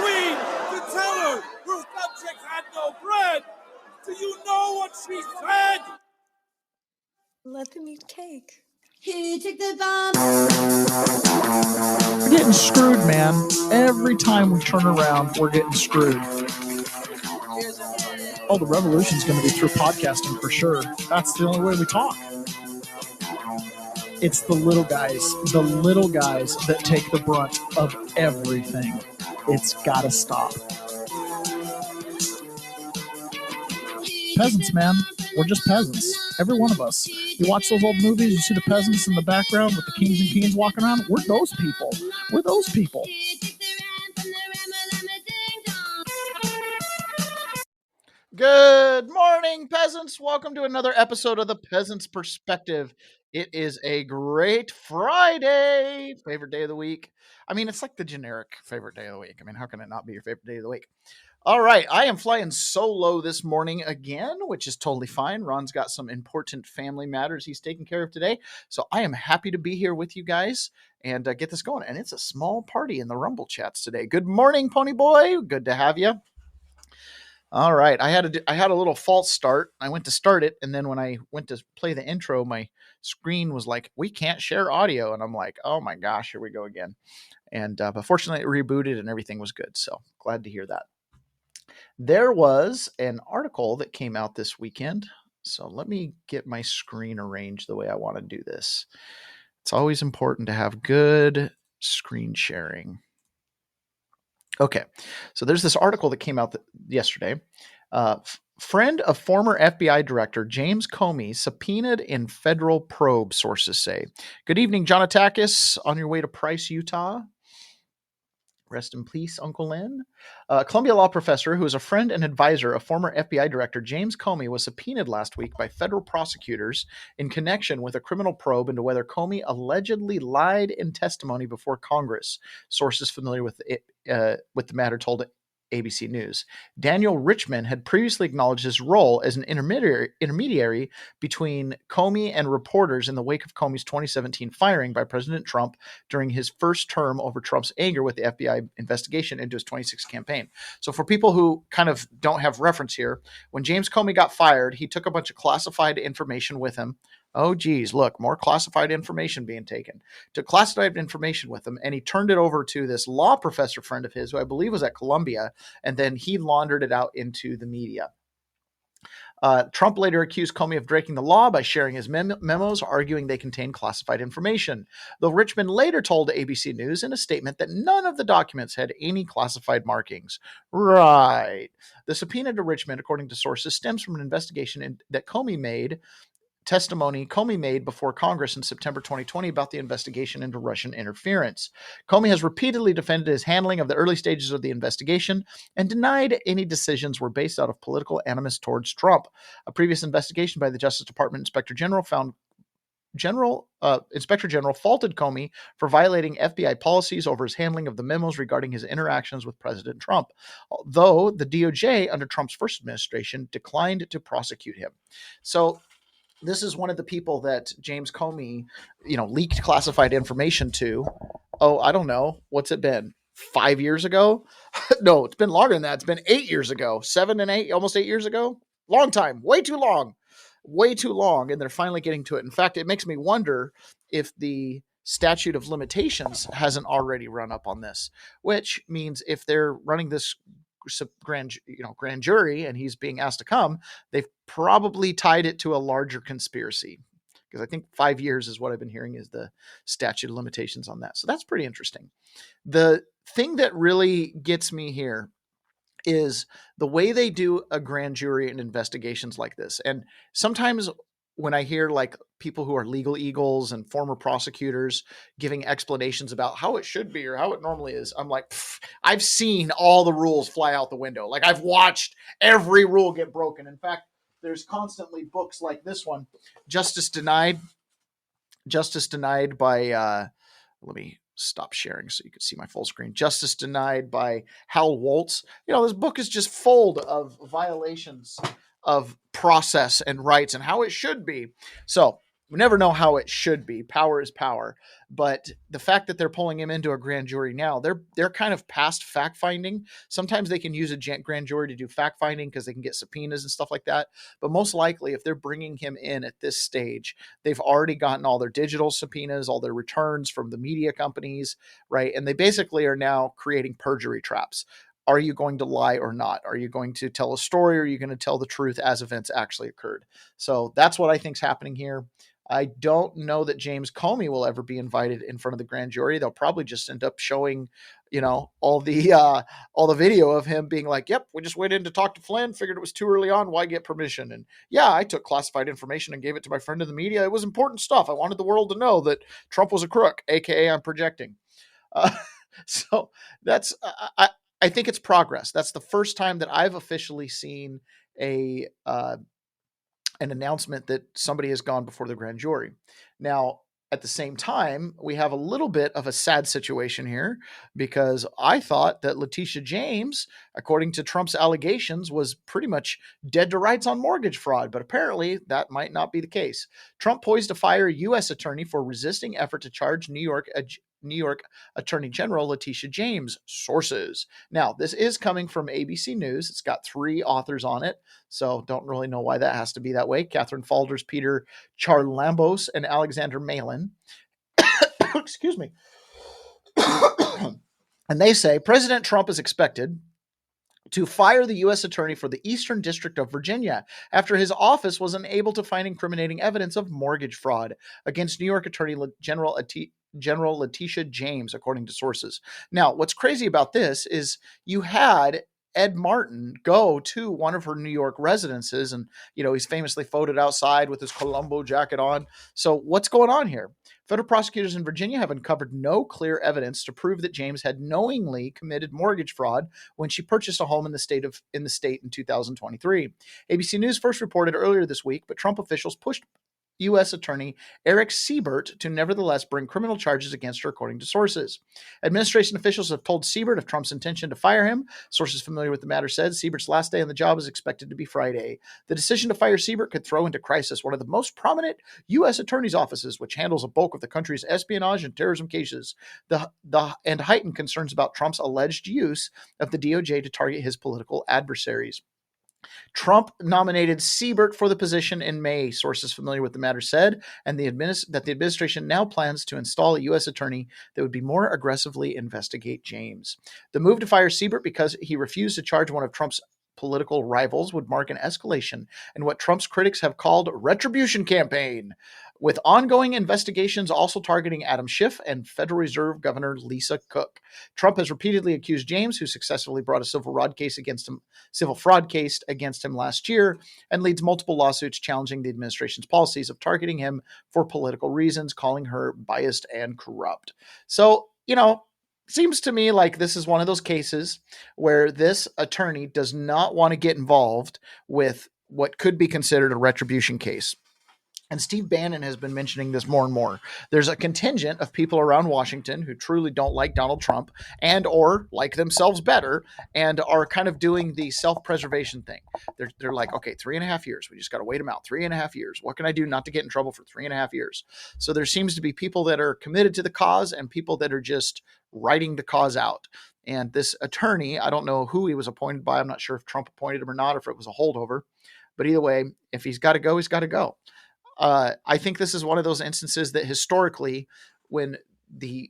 queen to tell her her subjects had no bread. Do you know what she said? Let them eat cake. Who took the bomb? We're getting screwed, man. Every time we turn around, we're getting screwed. Oh, the revolution's going to be through podcasting for sure. That's the only way we talk. It's the little guys that take the brunt of everything. It's got to stop. Peasants, man. We're just peasants. Every one of us. You watch those old movies, you see the peasants in the background with the kings and queens walking around. We're those people. We're those people. Good morning, peasants. Welcome to another episode of the Peasant's Perspective. It is a great Friday. Favorite day of the week. I mean, it's like the generic favorite day of the week. I mean, how can it not be your favorite day of the week? All right, I am flying solo this morning again, which is totally fine. Ron's got some important family matters he's taking care of today. So I am happy to be here with you guys and get this going. And it's a small party in the Rumble chats today. Good morning, Pony Boy. Good to have you. All right, I had a little false start. I went to start it, and then when I went to play the intro, my screen was like, "We can't share audio," and I'm like, "Oh my gosh, here we go again." And but fortunately, it rebooted and everything was good. So glad to hear that. There was an article that came out this weekend. So let me get my screen arranged the way I want to do this. It's always important to have good screen sharing. Okay, so there's this article that came out yesterday. Friend of former FBI Director James Comey subpoenaed in federal probe, sources say. Good evening, John Atakis, on your way to Price, Utah. Rest in peace, Uncle Lynn. Columbia law professor who is a friend and advisor of former FBI Director James Comey was subpoenaed last week by federal prosecutors in connection with a criminal probe into whether Comey allegedly lied in testimony before Congress. Sources familiar with the matter told ABC News. Daniel Richman had previously acknowledged his role as an intermediary between Comey and reporters in the wake of Comey's 2017 firing by President Trump during his first term over Trump's anger with the FBI investigation into his 2016 campaign. So for people who kind of don't have reference here, when James Comey got fired, he took a bunch of classified information with him. Oh, geez, look, more classified information being taken. Took classified information with him, and he turned it over to this law professor friend of his, who I believe was at Columbia, and then he laundered it out into the media. Trump later accused Comey of breaking the law by sharing his memos, arguing they contained classified information, though Richmond later told ABC News in a statement that none of the documents had any classified markings. Right. The subpoena to Richmond, according to sources, stems from an investigation that Comey made before Congress in September 2020 about the investigation into Russian interference. Comey has repeatedly defended his handling of the early stages of the investigation and denied any decisions were based out of political animus towards Trump. A previous investigation by the Justice Department Inspector General Inspector General faulted Comey for violating FBI policies over his handling of the memos regarding his interactions with President Trump, though the DOJ under Trump's first administration declined to prosecute him. So this is one of the people that James Comey, leaked classified information to. Oh, I don't know. What's it been? 5 years ago? No, it's been longer than that. It's been 8 years ago. 7 and 8, almost 8 years ago. Long time. Way too long. And they're finally getting to it. In fact, it makes me wonder if the statute of limitations hasn't already run up on this, which means if they're running this grand jury and he's being asked to come, they've probably tied it to a larger conspiracy, because I think 5 years is what I've been hearing is the statute of limitations on that. So that's pretty interesting. The thing that really gets me here is the way they do a grand jury and investigations like this. And sometimes when I hear like people who are legal eagles and former prosecutors giving explanations about how it should be or how it normally is, I'm like, I've seen all the rules fly out the window. Like I've watched every rule get broken. In fact, there's constantly books like this one, Justice Denied by, let me stop sharing so you can see my full screen. Justice Denied by Hal Waltz. This book is just full of violations of process and rights and how it should be. So we never know how it should be. Power is power. But the fact that they're pulling him into a grand jury now, they're kind of past fact finding. Sometimes they can use a grand jury to do fact finding because they can get subpoenas and stuff like that. But most likely, if they're bringing him in at this stage, they've already gotten all their digital subpoenas, all their returns from the media companies, right? And they basically are now creating perjury traps. Are you going to lie or not? Are you going to tell a story, or are you going to tell the truth as events actually occurred? So that's what I think is happening here. I don't know that James Comey will ever be invited in front of the grand jury. They'll probably just end up showing, all the video of him being like, "Yep, we just went in to talk to Flynn, figured it was too early on. Why get permission? And yeah, I took classified information and gave it to my friend in the media. It was important stuff. I wanted the world to know that Trump was a crook, aka I'm projecting." Uh, so that's I think it's progress. That's the first time that I've officially seen an announcement that somebody has gone before the grand jury. Now, at the same time, we have a little bit of a sad situation here, because I thought that Letitia James, according to Trump's allegations, was pretty much dead to rights on mortgage fraud, but apparently that might not be the case. Trump poised to fire U.S. attorney for resisting effort to charge New York Attorney General Letitia James, sources. Now, this is coming from ABC News. It's got 3 authors on it, so don't really know why that has to be that way. Catherine Falders, Peter Charlambos, and Alexander Malin. Excuse me. And they say President Trump is expected to fire the U.S. Attorney for the Eastern District of Virginia after his office was unable to find incriminating evidence of mortgage fraud against New York Attorney General Letitia James, according to sources. Now, what's crazy about this is you had Ed Martin go to one of her New York residences, and he's famously photoed outside with his Columbo jacket on. So what's going on here? Federal prosecutors in Virginia have uncovered no clear evidence to prove that James had knowingly committed mortgage fraud when she purchased a home in the state in 2023. ABC News first reported earlier this week, but Trump officials pushed U.S. Attorney Eric Siebert to nevertheless bring criminal charges against her, according to sources. Administration officials have told Siebert of Trump's intention to fire him. Sources familiar with the matter said Siebert's last day on the job is expected to be Friday. The decision to fire Siebert could throw into crisis one of the most prominent U.S. attorney's offices, which handles a bulk of the country's espionage and terrorism cases, and heightened concerns about Trump's alleged use of the DOJ to target his political adversaries. Trump nominated Siebert for the position in May, sources familiar with the matter said, and that the administration now plans to install a U.S. attorney that would be more aggressively investigate James. The move to fire Siebert because he refused to charge one of Trump's political rivals would mark an escalation in what Trump's critics have called retribution campaign, with ongoing investigations also targeting Adam Schiff and Federal Reserve Governor Lisa Cook. Trump has repeatedly accused James, who successfully brought a civil fraud case against him last year, and leads multiple lawsuits challenging the administration's policies of targeting him for political reasons, calling her biased and corrupt. So, seems to me like this is one of those cases where this attorney does not want to get involved with what could be considered a retribution case. And Steve Bannon has been mentioning this more and more. There's a contingent of people around Washington who truly don't like Donald Trump and or like themselves better and are kind of doing the self-preservation thing. They're like, okay, 3.5 years. We just got to wait them out. 3.5 years. What can I do not to get in trouble for 3.5 years? So there seems to be people that are committed to the cause and people that are just writing the cause out. And this attorney, I don't know who he was appointed by. I'm not sure if Trump appointed him or not, or if it was a holdover. But either way, if he's got to go, he's got to go. I think this is one of those instances that historically, when the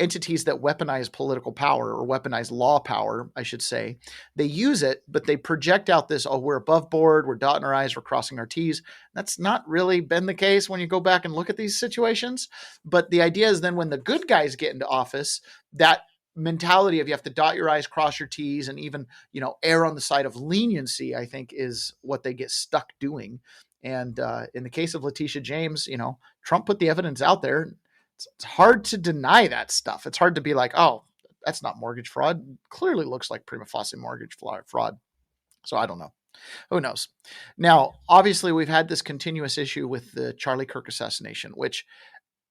entities that weaponize political power or weaponize law power, I should say, they use it, but they project out this, we're above board, we're dotting our I's, we're crossing our T's. That's not really been the case when you go back and look at these situations. But the idea is then when the good guys get into office, that mentality of you have to dot your I's, cross your T's, and even, err on the side of leniency, I think is what they get stuck doing. And in the case of Letitia James, Trump put the evidence out there. It's hard to deny that stuff. It's hard to be like, oh, that's not mortgage fraud. Clearly looks like prima facie mortgage fraud. So I don't know. Who knows? Now, obviously, we've had this continuous issue with the Charlie Kirk assassination, which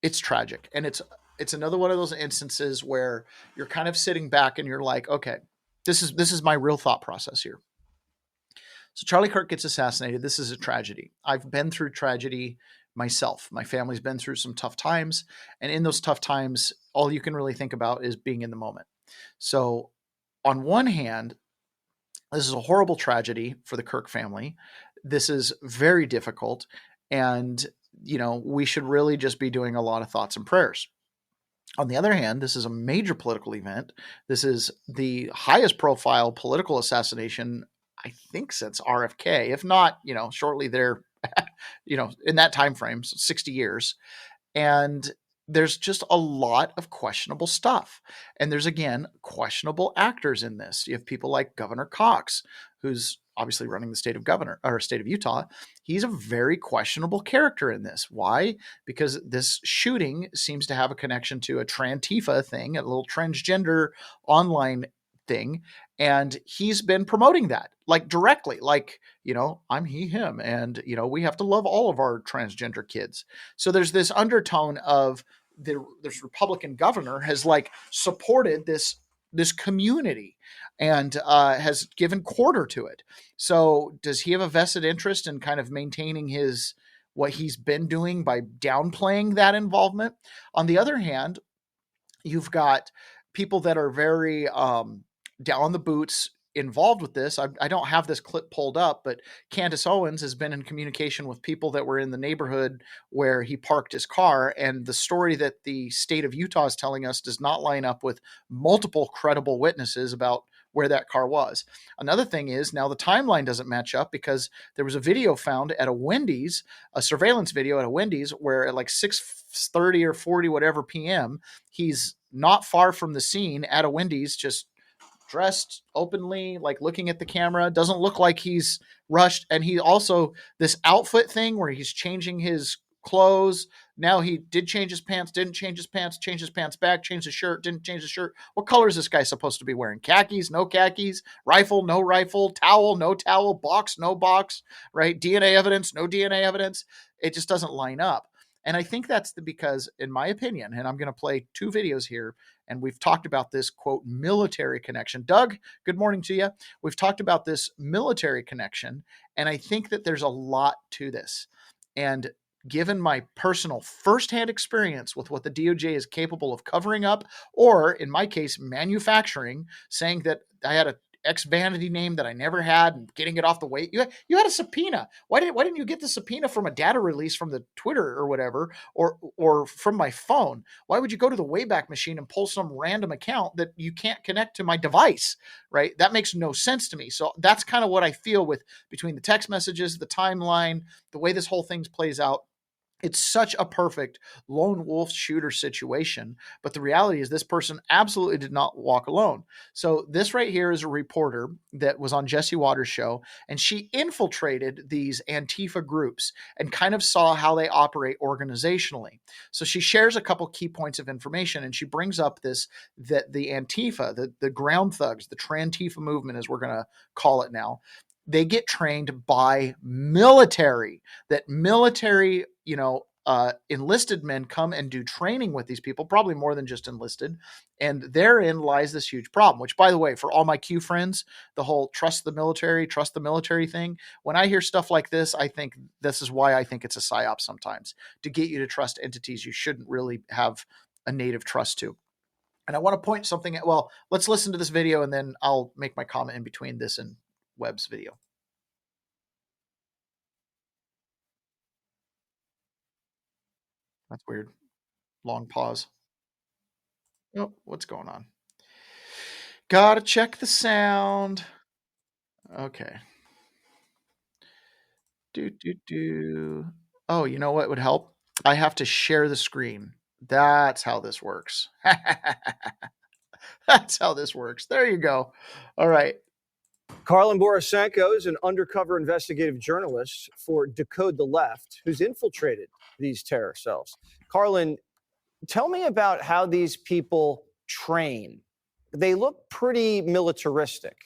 it's tragic. And it's another one of those instances where you're kind of sitting back and you're like, okay, this is my real thought process here. So Charlie Kirk gets assassinated. This is a tragedy. I've been through tragedy myself. My family's been through some tough times, and in those tough times, all you can really think about is being in the moment. So on one hand, this is a horrible tragedy for the Kirk family. This is very difficult, and we should really just be doing a lot of thoughts and prayers. On the other hand, this is a major political event. This is the highest profile political assassination, I think, since RFK, if not, shortly there, in that time frame, so 60 years. And there's just a lot of questionable stuff. And there's, again, questionable actors in this. You have people like Governor Cox, who's obviously running the state of Utah. He's a very questionable character in this. Why? Because this shooting seems to have a connection to a Trantifa thing, a little transgender online thing. And he's been promoting that directly, I'm he, him. And, we have to love all of our transgender kids. So there's this undertone of this Republican governor has supported this community and has given quarter to it. So does he have a vested interest in kind of maintaining what he's been doing by downplaying that involvement? On the other hand, you've got people that are very down the boots involved with this. I don't have this clip pulled up, but Candace Owens has been in communication with people that were in the neighborhood where he parked his car. And the story that the state of Utah is telling us does not line up with multiple credible witnesses about where that car was. Another thing is now the timeline doesn't match up because there was a video found at a Wendy's, a surveillance video at a Wendy's, where at 6:30 or 40, whatever PM, he's not far from the scene at a Wendy's, just dressed openly, looking at the camera. Doesn't look like he's rushed. And he also, this outfit thing where he's changing his clothes. Now he did change his pants, didn't change his pants, changed his pants back, changed his shirt, didn't change his shirt. What color is this guy supposed to be wearing? Khakis, no khakis, rifle, no rifle, towel, no towel, box, no box, right? DNA evidence, no DNA evidence. It just doesn't line up. And I think that's because, in my opinion, and I'm going to play 2 videos here, and we've talked about this, quote, military connection. Doug, good morning to you. We've talked about this military connection, and I think that there's a lot to this. And given my personal firsthand experience with what the DOJ is capable of covering up, or in my case, manufacturing, saying that I had a ex-vanity name that I never had and getting it off the weight. You had a subpoena. Why didn't you get the subpoena from a data release from the Twitter or whatever, or from my phone? Why would you go to the Wayback Machine and pull some random account that you can't connect to my device, right? That makes no sense to me. So that's kind of what I feel between the text messages, the timeline, the way this whole thing plays out. It's such a perfect lone wolf shooter situation. But the reality is this person absolutely did not walk alone. So this right here is a reporter that was on Jesse Waters' show, and she infiltrated these Antifa groups and kind of saw how they operate organizationally. So she shares a couple key points of information, and she brings up that the Antifa, the ground thugs, the Trantifa movement, as we're going to call it now, they get trained by military, that military, enlisted men come and do training with these people, probably more than just enlisted. And therein lies this huge problem, which, by the way, for all my Q friends, the whole trust the military thing. When I hear stuff like this, I think this is why I think it's a psyop sometimes, to get you to trust entities you shouldn't really have a native trust to. And I want to point something at, well, let's listen to this video and then I'll make my comment in between this and Webb's video. That's weird. Long pause. Oh, what's going on? Gotta check the sound. Okay. Oh, you know what would help? I have to share the screen. That's how this works. That's how this works. There you go. All right. Karlin Borisenko is an undercover investigative journalist for Decode the Left who's infiltrated these terror cells. Karlin, tell me about how these people train. They look pretty militaristic.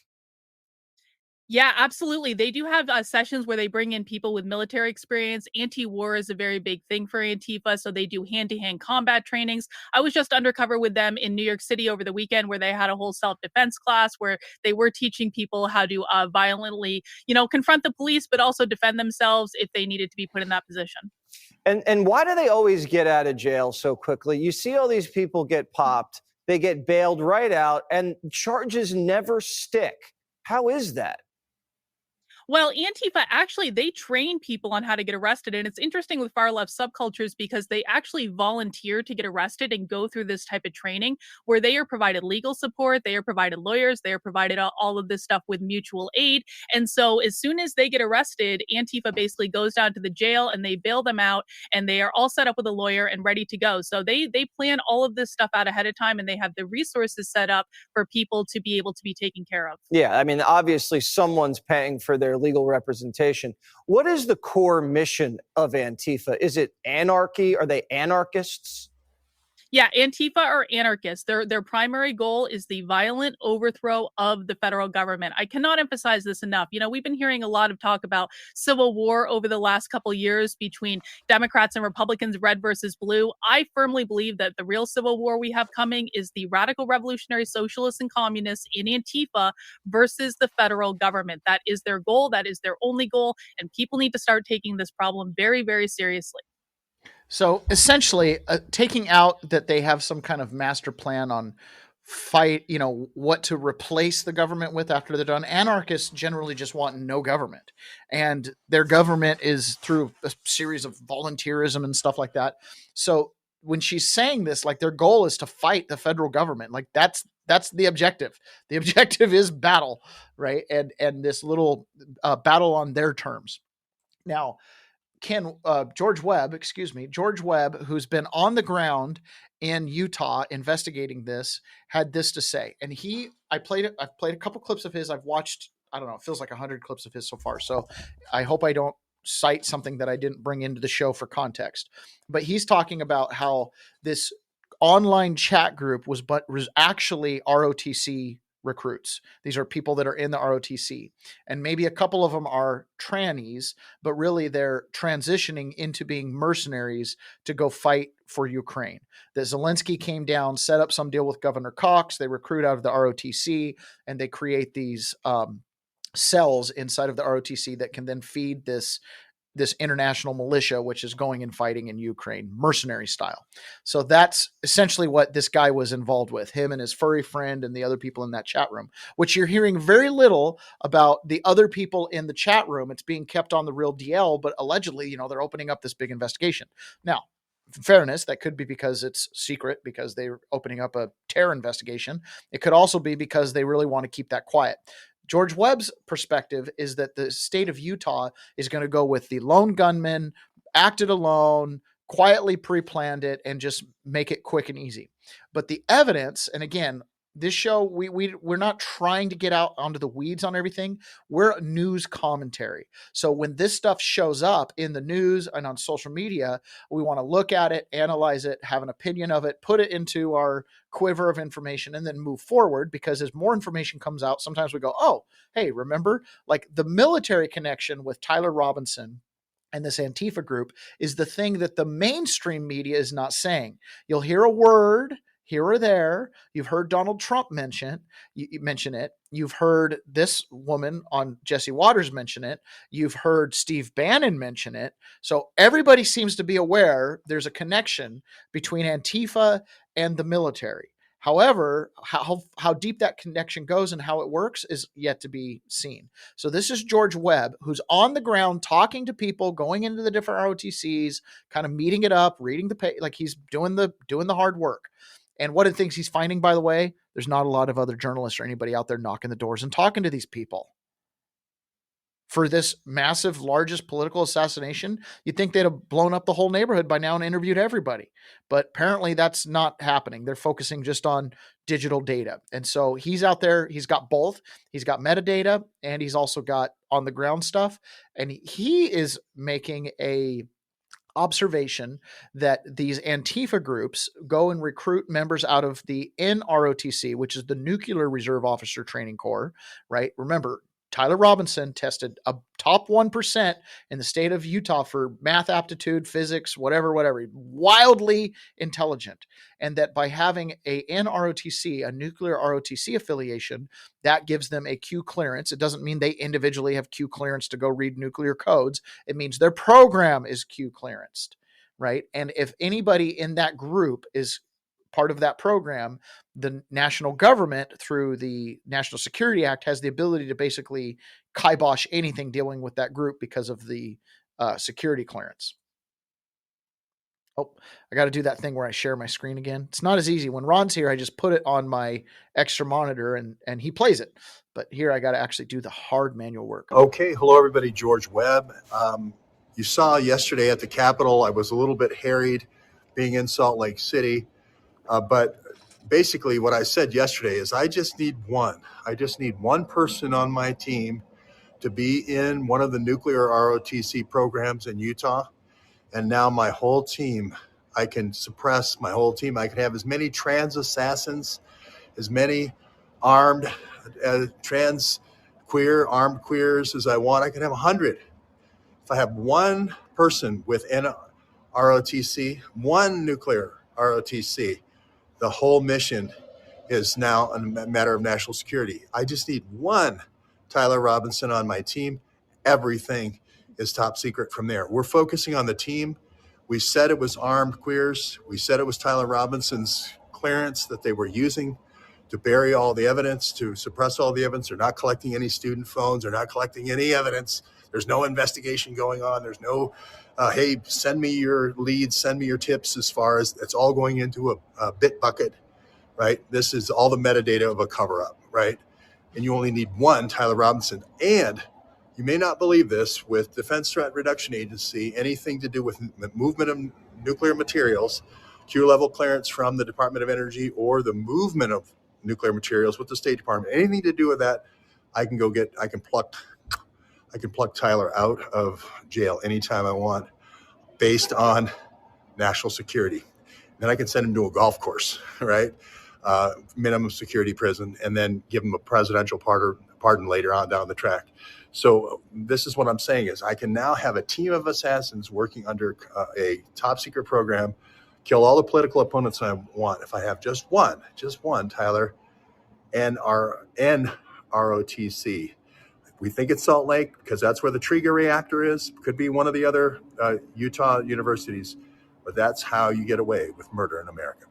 Yeah, absolutely. They do have sessions where they bring in people with military experience. Anti-war is a very big thing for Antifa, so they do hand-to-hand combat trainings. I was just undercover with them in New York City over the weekend, where they had a whole self-defense class where they were teaching people how to violently, confront the police, but also defend themselves if they needed to be put in that position. And why do they always get out of jail so quickly? You see all these people get popped, they get bailed right out, and charges never stick. How is that? Well, Antifa, actually, they train people on how to get arrested. And it's interesting with far left subcultures because they actually volunteer to get arrested and go through this type of training where they are provided legal support, they are provided lawyers, they are provided all of this stuff with mutual aid. And so as soon as they get arrested, Antifa basically goes down to the jail and they bail them out, and they are all set up with a lawyer and ready to go. So they plan all of this stuff out ahead of time, and they have the resources set up for people to be able to be taken care of. Yeah, I mean, obviously someone's paying for their legal representation. What is the core mission of Antifa? Is it anarchy? Are they anarchists? Yeah, Antifa are anarchists. Their primary goal is the violent overthrow of the federal government. I cannot emphasize this enough. We've been hearing a lot of talk about civil war over the last couple years between Democrats and Republicans, red versus blue. I firmly believe that the real civil war we have coming is the radical revolutionary socialists and communists in Antifa versus the federal government. That is their goal. That is their only goal. And people need to start taking this problem very, very seriously. So essentially, taking out that they have some kind of master plan on what to replace the government with after they're done. Anarchists generally just want no government, and their government is through a series of volunteerism and stuff like that. So when she's saying this, like, their goal is to fight the federal government. Like, that's the objective. The objective is battle, right? And this little battle on their terms. Now, George Webb, who's been on the ground in Utah investigating this, had this to say. And I've played a couple clips of his. I've watched, I don't know, it feels like 100 clips of his so far. So I hope I don't cite something that I didn't bring into the show for context. But he's talking about how this online chat group was actually ROTC recruits. These are people that are in the ROTC, and maybe a couple of them are trannies, but really they're transitioning into being mercenaries to go fight for Ukraine. That Zelensky came down, set up some deal with Governor Cox. They recruit out of the ROTC, and they create these cells inside of the ROTC that can then feed this international militia, which is going and fighting in Ukraine, mercenary style. So that's essentially what this guy was involved with, him and his furry friend and the other people in that chat room, which you're hearing very little about the other people in the chat room. It's being kept on the real DL, but allegedly, they're opening up this big investigation. Now, in fairness, that could be because it's secret, because they're opening up a terror investigation. It could also be because they really want to keep that quiet. George Webb's perspective is that the state of Utah is going to go with the lone gunman, acted alone, quietly pre-planned it, and just make it quick and easy. But the evidence, and again, this show, we're not trying to get out onto the weeds on everything. We're a news commentary. So when this stuff shows up in the news and on social media, we want to look at it, analyze it, have an opinion of it, put it into our quiver of information, and then move forward, because as more information comes out, sometimes we go, oh, hey, remember, like the military connection with Tyler Robinson and this Antifa group is the thing that the mainstream media is not saying. You'll hear a word here or there. You've heard Donald Trump mention it. You've heard this woman on Jesse Waters mention it. You've heard Steve Bannon mention it. So everybody seems to be aware there's a connection between Antifa and the military. However, how deep that connection goes and how it works is yet to be seen. So this is George Webb, who's on the ground talking to people, going into the different ROTCs, kind of meeting it up, reading the pay, like he's doing the hard work. And what it thinks he's finding, by the way, there's not a lot of other journalists or anybody out there knocking the doors and talking to these people. For this massive, largest political assassination, you'd think they'd have blown up the whole neighborhood by now and interviewed everybody. But apparently that's not happening. They're focusing just on digital data. And so he's out there. He's got both. He's got metadata, and he's also got on the ground stuff. And he is making a observation that these Antifa groups go and recruit members out of the NROTC, which is the Nuclear Reserve Officer Training Corps, right? Remember, Tyler Robinson tested a top 1% in the state of Utah for math aptitude, physics, whatever, wildly intelligent. And that by having a NROTC, a nuclear ROTC affiliation, that gives them a Q clearance. It doesn't mean they individually have Q clearance to go read nuclear codes. It means their program is Q clearanced, right? And if anybody in that group is part of that program, the national government, through the National Security Act, has the ability to basically kibosh anything dealing with that group because of the security clearance. Oh, I got to do that thing where I share my screen again. It's not as easy. When Ron's here, I just put it on my extra monitor and he plays it. But here I got to actually do the hard manual work. Okay. Hello, everybody. George Webb. You saw yesterday at the Capitol, I was a little bit harried being in Salt Lake City. But basically what I said yesterday is I just need one person on my team to be in one of the nuclear ROTC programs in Utah. And now my whole team, I can suppress my whole team. I can have as many trans assassins, as many armed armed queers as I want. I can have 100. If I have one person with ROTC, one nuclear ROTC, the whole mission is now a matter of national security. I just need one Tyler Robinson on my team. Everything is top secret from there. We're focusing on the team. We said it was armed queers. We said it was Tyler Robinson's clearance that they were using to bury all the evidence, to suppress all the evidence. They're not collecting any student phones. They're not collecting any evidence. There's no investigation going on. There's no, hey, send me your leads, send me your tips, as far as it's all going into a bit bucket, right? This is all the metadata of a cover-up, right? And you only need one Tyler Robinson. And you may not believe this, with Defense Threat Reduction Agency, anything to do with movement of nuclear materials, Q-level clearance from the Department of Energy, or the movement of nuclear materials with the State Department, anything to do with that, I can pluck Tyler out of jail anytime I want, based on national security. Then I can send him to a golf course, right? Minimum security prison, and then give him a presidential pardon later on down the track. So this is what I'm saying is I can now have a team of assassins working under a top secret program, kill all the political opponents I want. If I have just one Tyler, and ROTC. We think it's Salt Lake because that's where the Triga reactor is. Could be one of the other Utah universities, but that's how you get away with murder in America.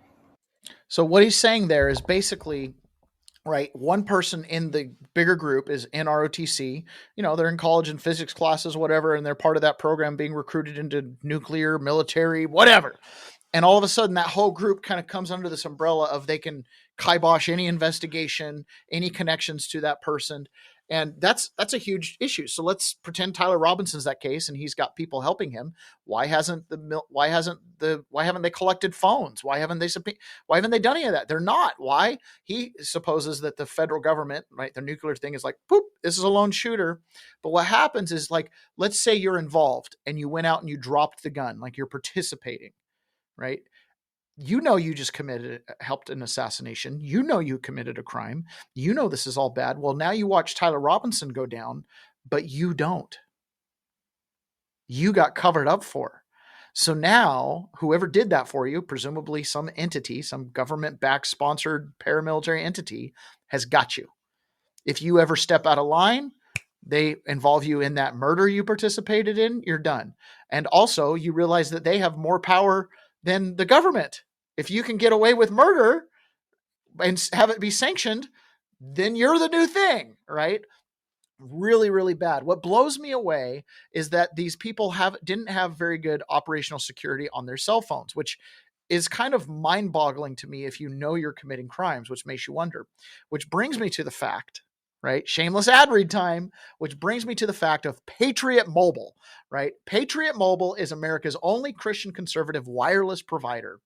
So what he's saying there is basically, right, one person in the bigger group is in ROTC. You know, they're in college and physics classes, whatever, and they're part of that program being recruited into nuclear, military, whatever. And all of a sudden that whole group kind of comes under this umbrella of they can kibosh any investigation, any connections to that person. And that's a huge issue. So let's pretend Tyler Robinson's that case and he's got people helping him. Why haven't they collected phones? Why haven't they done any of that? They're not. Why? He supposes that the federal government, right, the nuclear thing is like, poop, this is a lone shooter. But what happens is, like, let's say you're involved and you went out and you dropped the gun, like you're participating, right? You know, you just helped an assassination. You know, you committed a crime. You know, this is all bad. Well, now you watch Tyler Robinson go down, but you don't. You got covered up for. So now whoever did that for you, presumably some entity, some government-backed sponsored paramilitary entity, has got you. If you ever step out of line, they involve you in that murder you participated in, you're done. And also you realize that they have more power than the government. If you can get away with murder and have it be sanctioned, then you're the new thing, right? Really, really bad. What blows me away is that these people didn't have very good operational security on their cell phones, which is kind of mind-boggling to me if you know you're committing crimes, which makes you wonder. Which brings me to the fact, right? Shameless ad read time, which brings me to the fact of Patriot Mobile, right? Patriot Mobile is America's only Christian conservative wireless provider.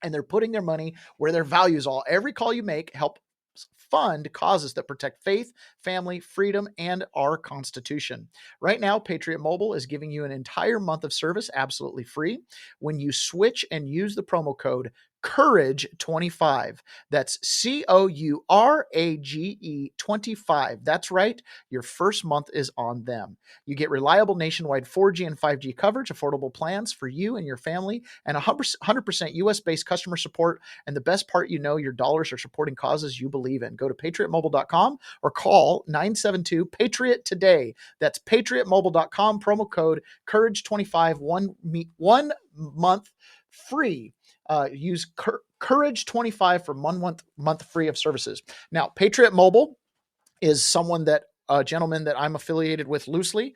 And they're putting their money where their values are. Every call you make help fund causes that protect faith, family, freedom, and our Constitution. Right now, Patriot Mobile is giving you an entire month of service absolutely free when you switch and use the promo code Courage 25. That's COURAGE 25. That's right. Your first month is on them. You get reliable nationwide 4G and 5G coverage, affordable plans for you and your family, and 100% US-based customer support. And the best part, your dollars are supporting causes you believe in. Go to patriotmobile.com or call 972-PATRIOT today. That's patriotmobile.com, promo code Courage25, one month free. Use Courage25 for 1 month free of services. Now, Patriot Mobile is a gentleman that I'm affiliated with loosely,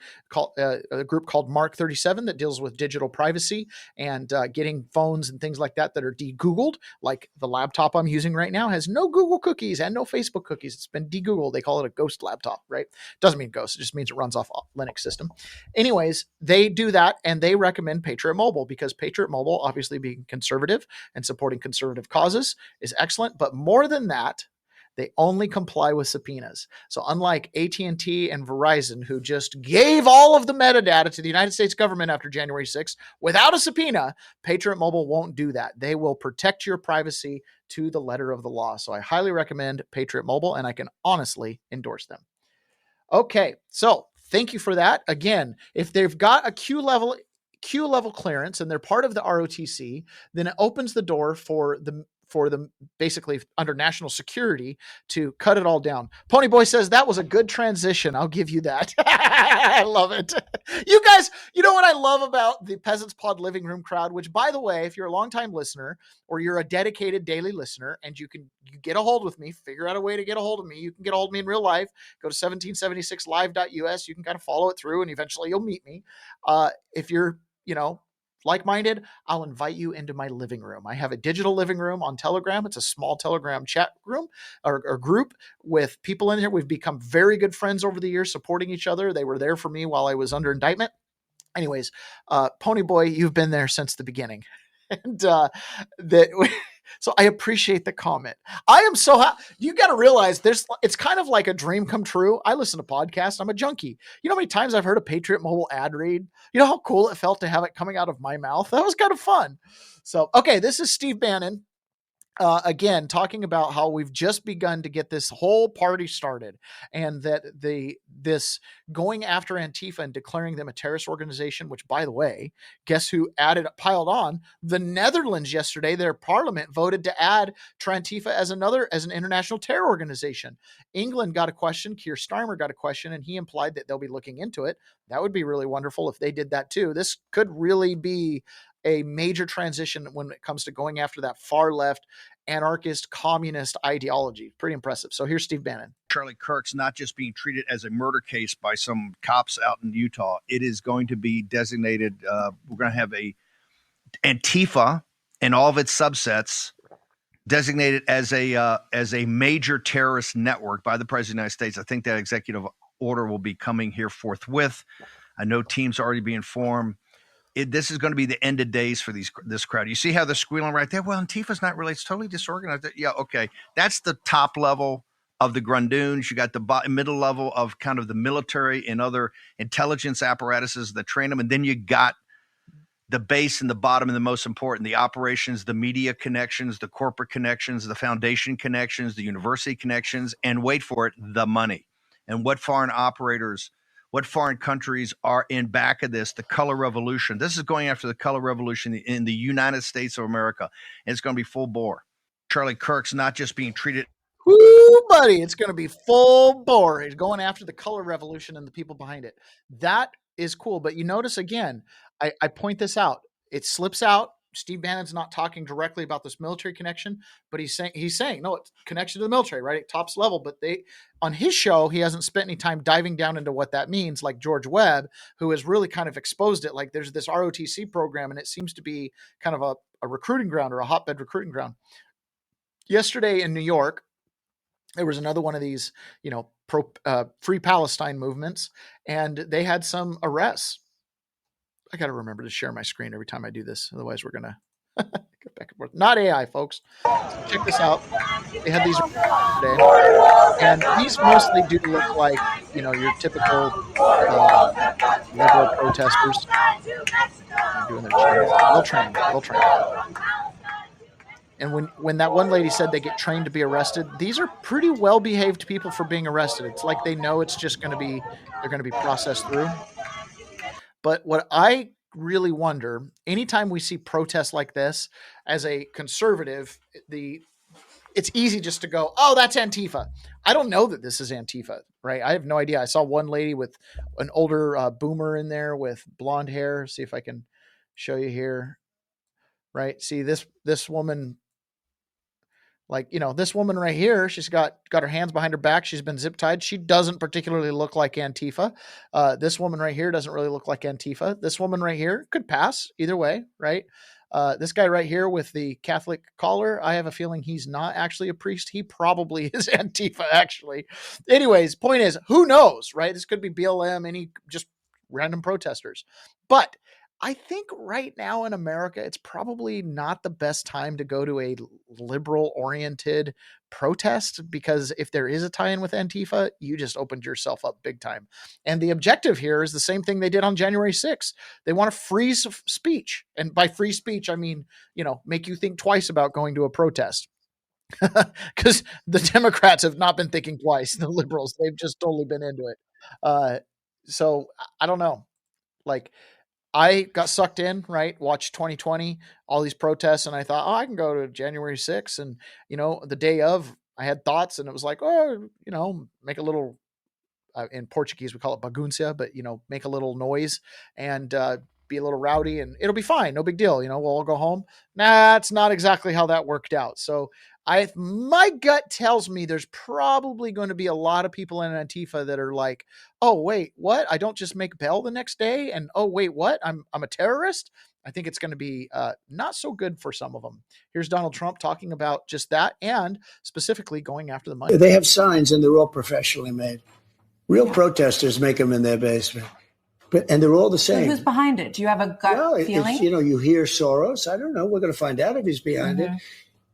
a group called Mark 37 that deals with digital privacy and getting phones and things like that are de-Googled. Like the laptop I'm using right now has no Google cookies and no Facebook cookies. It's been de-Googled. They call it a ghost laptop, right? Doesn't mean ghost. It just means it runs off a Linux system. Anyways, they do that, and they recommend Patriot Mobile because Patriot Mobile, obviously being conservative and supporting conservative causes, is excellent. But more than that, they only comply with subpoenas. So unlike AT&T and Verizon, who just gave all of the metadata to the United States government after January 6th without a subpoena, Patriot Mobile won't do that. They will protect your privacy to the letter of the law. So I highly recommend Patriot Mobile, and I can honestly endorse them. Okay, so thank you for that. Again, if they've got a Q level clearance and they're part of the ROTC, then it opens the door for them basically under national security to cut it all down. Ponyboy says that was a good transition. I'll give you that. I love it. You guys, you know what I love about the Peasants Pod living room crowd, which, by the way, if you're a longtime listener or you're a dedicated daily listener and you get a hold with me, figure out a way to get a hold of me. You can get a hold of me in real life. Go to 1776live.us. You can kind of follow it through and eventually you'll meet me. If you're, like-minded, I'll invite you into my living room. I have a digital living room on Telegram. It's a small Telegram chat room or group with people in here. We've become very good friends over the years, supporting each other. They were there for me while I was under indictment. Anyways, Ponyboy, you've been there since the beginning. And so I appreciate the comment. I am so happy. You got to realize it's kind of like a dream come true. I listen to podcasts. I'm a junkie. You know how many times I've heard a Patriot Mobile ad read? You know how cool it felt to have it coming out of my mouth? That was kind of fun. So, okay, this is Steve Bannon. Again, talking about how we've just begun to get this whole party started, and that this going after Antifa and declaring them a terrorist organization, which, by the way, guess who piled on? The Netherlands yesterday, their parliament voted to add Antifa as an international terror organization. England got a question. Keir Starmer got a question, and he implied that they'll be looking into it. That would be really wonderful if they did that too. This could really be a major transition when it comes to going after that far left anarchist communist ideology. Pretty impressive. So here's Steve Bannon. Charlie Kirk's not just being treated as a murder case by some cops out in Utah. It is going to be designated. We're going to have a Antifa and all of its subsets designated as a major terrorist network by the President of the United States. I think that executive order will be coming here forthwith. I know teams are already being formed. This is going to be the end of days for this crowd. You see how they're squealing right there? Well, Antifa's not really. It's totally disorganized. Yeah, okay. That's the top level of the Grundoons. You got the middle level of kind of the military and other intelligence apparatuses that train them. And then you got the base and the bottom and the most important, the operations, the media connections, the corporate connections, the foundation connections, the university connections, and wait for it, the money. And what foreign countries are in back of this? The color revolution. This is going after the color revolution in the United States of America. And it's going to be full bore. Charlie Kirk's not just being treated. Woo, buddy. It's going to be full bore. He's going after the color revolution and the people behind it. That is cool. But you notice again, I point this out. It slips out. Steve Bannon's not talking directly about this military connection, but he's saying, no, it's connection to the military, right? At tops level. But on his show, he hasn't spent any time diving down into what that means, like George Webb, who has really kind of exposed it. Like there's this ROTC program, and it seems to be kind of a recruiting ground or a hotbed recruiting ground. Yesterday in New York, there was another one of these, Free Palestine movements, and they had some arrests. I got to remember to share my screen every time I do this. Otherwise, we're going to go back and forth. Not AI, folks. So check this out. They had these today, and these mostly do look like, your typical liberal protesters. They're doing their chants. They'll train. And when that one lady said they get trained to be arrested, these are pretty well-behaved people for being arrested. It's like they know it's just going to be, they're going to be processed through. But what I really wonder, anytime we see protests like this, as a conservative, it's easy just to go, oh, that's Antifa. I don't know that this is Antifa, right? I have no idea. I saw one lady with an older boomer in there with blonde hair. See if I can show you here, right? See this woman, like, this woman right here, she's got her hands behind her back. She's been zip tied. She doesn't particularly look like Antifa. This woman right here doesn't really look like Antifa. This woman right here could pass either way, right? This guy right here with the Catholic collar, I have a feeling he's not actually a priest. He probably is Antifa, actually. Anyways, point is, who knows, right? This could be BLM, any just random protesters. But I think right now in America, it's probably not the best time to go to a liberal-oriented protest, because if there is a tie-in with Antifa, you just opened yourself up big time. And the objective here is the same thing they did on January 6th. They want to freeze speech. And by free speech, I mean, make you think twice about going to a protest. Because the Democrats have not been thinking twice. The liberals, they've just totally been into it. So I don't know. Like, I got sucked in, right? Watched 2020, all these protests, and I thought, I can go to January 6th. And, the day of, I had thoughts, and it was like, make a little, in Portuguese, we call it bagunça, but, make a little noise and be a little rowdy, and it'll be fine. No big deal. We'll all go home. Nah, it's not exactly how that worked out. So my gut tells me there's probably going to be a lot of people in Antifa that are like, oh, wait, what? I don't just make bail the next day. And oh, wait, what? I'm a terrorist. I think it's going to be not so good for some of them. Here's Donald Trump talking about just that, and specifically going after the money. They have signs, and they're all professionally made. Real protesters make them in their basement. And they're all the same. So who's behind it? Do you have a gut feeling? You hear Soros. I don't know. We're going to find out if he's behind it.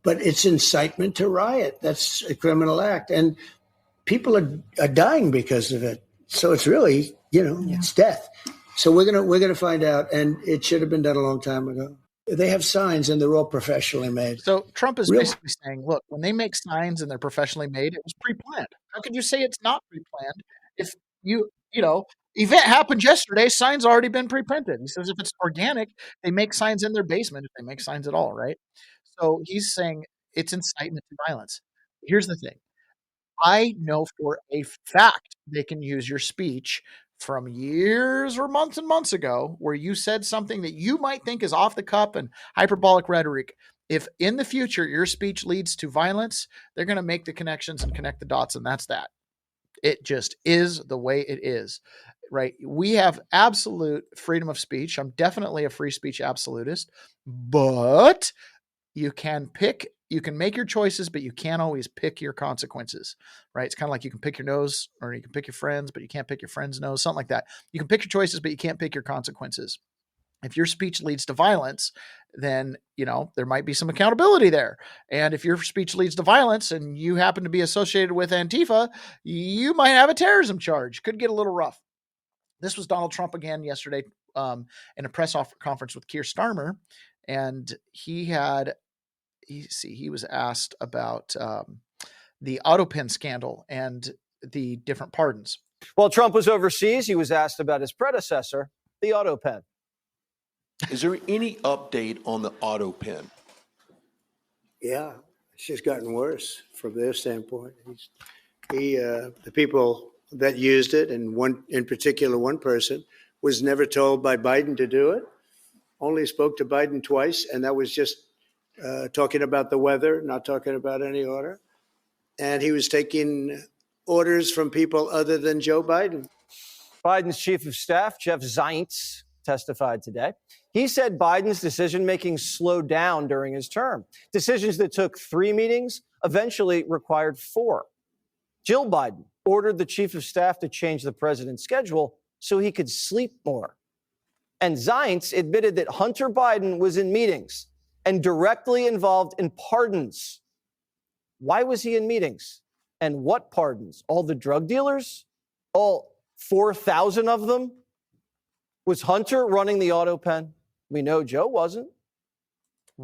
But it's incitement to riot. That's a criminal act. And people are dying because of it. So it's really, it's death. So we're gonna find out. And it should have been done a long time ago. They have signs, and they're all professionally made. So Trump is basically saying, look, when they make signs and they're professionally made, it was pre-planned. How could you say it's not pre-planned if event happened yesterday, signs already been pre-printed? He says if it's organic, they make signs in their basement, if they make signs at all, right? So he's saying it's incitement to violence. Here's the thing. I know for a fact they can use your speech from years or months and months ago where you said something that you might think is off the cuff and hyperbolic rhetoric. If in the future your speech leads to violence, they're going to make the connections and connect the dots, and that's that. It just is the way it is, right? We have absolute freedom of speech. I'm definitely a free speech absolutist, but you can make your choices, but you can't always pick your consequences, right? It's kind of like you can pick your nose, or you can pick your friends, but you can't pick your friend's nose, something like that. You can pick your choices, but you can't pick your consequences. If your speech leads to violence, then, there might be some accountability there. And if your speech leads to violence and you happen to be associated with Antifa, you might have a terrorism charge. Could get a little rough. This was Donald Trump again yesterday in a press conference with Keir Starmer. And he was asked about the auto pen scandal and the different pardons. While Trump was overseas, he was asked about his predecessor, the auto pen. Is there any update on the auto pen? Yeah, it's just gotten worse from their standpoint. The people that used it, and in particular one person, was never told by Biden to do it. Only spoke to Biden twice, and that was just talking about the weather, not talking about any order. And he was taking orders from people other than Joe Biden. Biden's chief of staff, Jeff Zients, testified today. He said Biden's decision-making slowed down during his term. Decisions that took 3 meetings eventually required 4. Jill Biden ordered the chief of staff to change the president's schedule so he could sleep more. And Zients admitted that Hunter Biden was in meetings and directly involved in pardons. Why was he in meetings? And what pardons? All the drug dealers? All 4,000 of them? Was Hunter running the auto pen? We know Joe wasn't.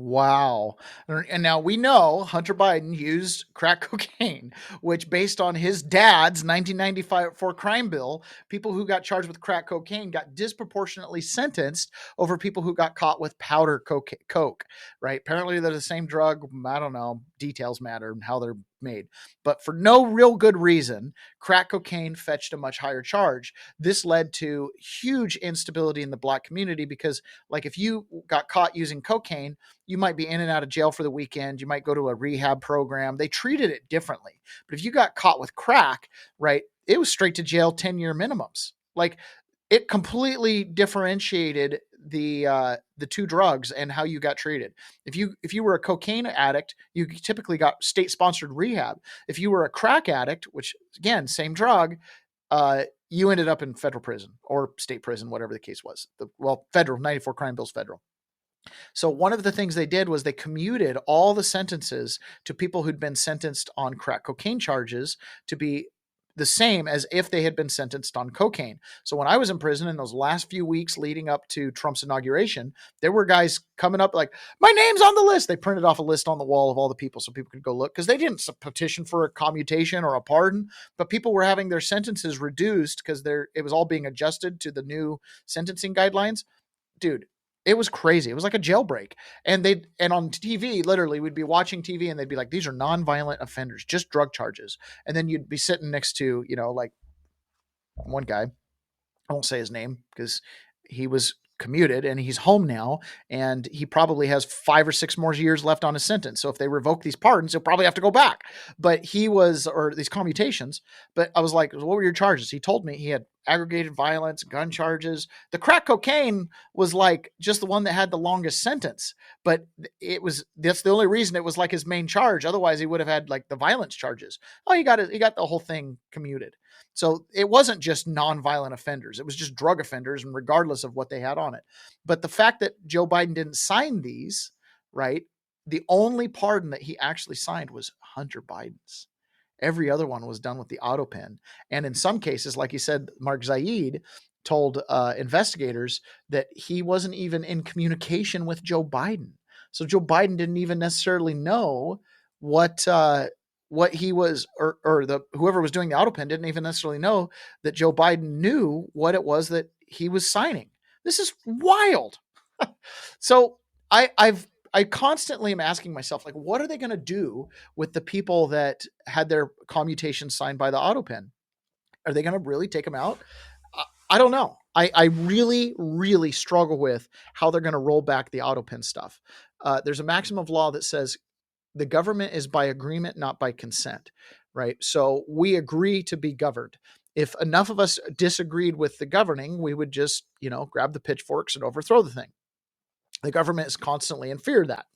Wow. And now we know Hunter Biden used crack cocaine, which based on his dad's 1994 crime bill, people who got charged with crack cocaine got disproportionately sentenced over people who got caught with powder coke, right? Apparently they're the same drug. I don't know. Details matter and how they're made. But for no real good reason, crack cocaine fetched a much higher charge. This led to huge instability in the black community because, like, if you got caught using cocaine, you might be in and out of jail for the weekend. You might go to a rehab program. They treated it differently. But if you got caught with crack, right, it was straight to jail, 10-year minimums. Like, it completely differentiated the two drugs and how you got treated. If you were a cocaine addict, you typically got state-sponsored rehab. If you were a crack addict, which again, same drug, you ended up in federal prison or state prison, whatever the case was. Federal, 94 crime bills, federal. So one of the things they did was they commuted all the sentences to people who'd been sentenced on crack cocaine charges to be the same as if they had been sentenced on cocaine. So when I was in prison in those last few weeks leading up to Trump's inauguration, there were guys coming up like, my name's on the list. They printed off a list on the wall of all the people so people could go look, because they didn't petition for a commutation or a pardon, but people were having their sentences reduced because it was all being adjusted to the new sentencing guidelines. Dude, it was crazy. It was like a jailbreak. And on TV, literally, we'd be watching TV and they'd be like, these are nonviolent offenders, just drug charges. And then you'd be sitting next to, like one guy, I won't say his name because he was commuted and he's home now, and he probably has 5 or 6 more years left on his sentence. So if they revoke these pardons, he'll probably have to go back. But or these commutations. But I was like, what were your charges? He told me he had aggravated violence, gun charges. The crack cocaine was like just the one that had the longest sentence, but that's the only reason it was like his main charge. Otherwise he would have had like the violence charges. Oh, he got the whole thing commuted. So it wasn't just non-violent offenders. It was just drug offenders, and regardless of what they had on it. But the fact that Joe Biden didn't sign these, right? The only pardon that he actually signed was Hunter Biden's. Every other one was done with the auto pen. And in some cases, like he said, Mark Zaid told investigators that he wasn't even in communication with Joe Biden. So Joe Biden didn't even necessarily know what he was, or whoever was doing the auto pen didn't even necessarily know that Joe Biden knew what it was that he was signing. This is wild. So I constantly am asking myself, like, what are they going to do with the people that had their commutations signed by the auto pen? Are they going to really take them out? I don't know. I really, really struggle with how they're going to roll back the auto pen stuff. There's a maxim of law that says the government is by agreement, not by consent, right? So we agree to be governed. If enough of us disagreed with the governing, we would just, grab the pitchforks and overthrow the thing. The government is constantly in fear of that.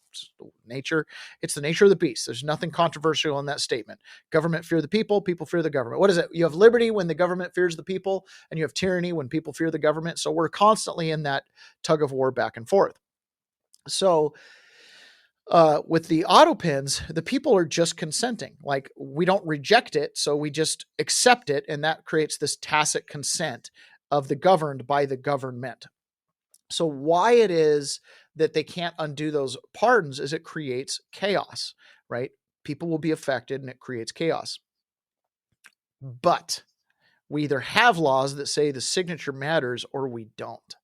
It's the nature of the beast. There's nothing controversial in that statement. Government fear the people fear the government. What is it? You have liberty when the government fears the people, and you have tyranny when people fear the government. So we're constantly in that tug of war back and forth. So with the auto pens, the people are just consenting. Like, we don't reject it, so we just accept it, and that creates this tacit consent of the governed by the government. So why it is that they can't undo those pardons is it creates chaos, right? People will be affected and it creates chaos. But we either have laws that say the signature matters or we don't.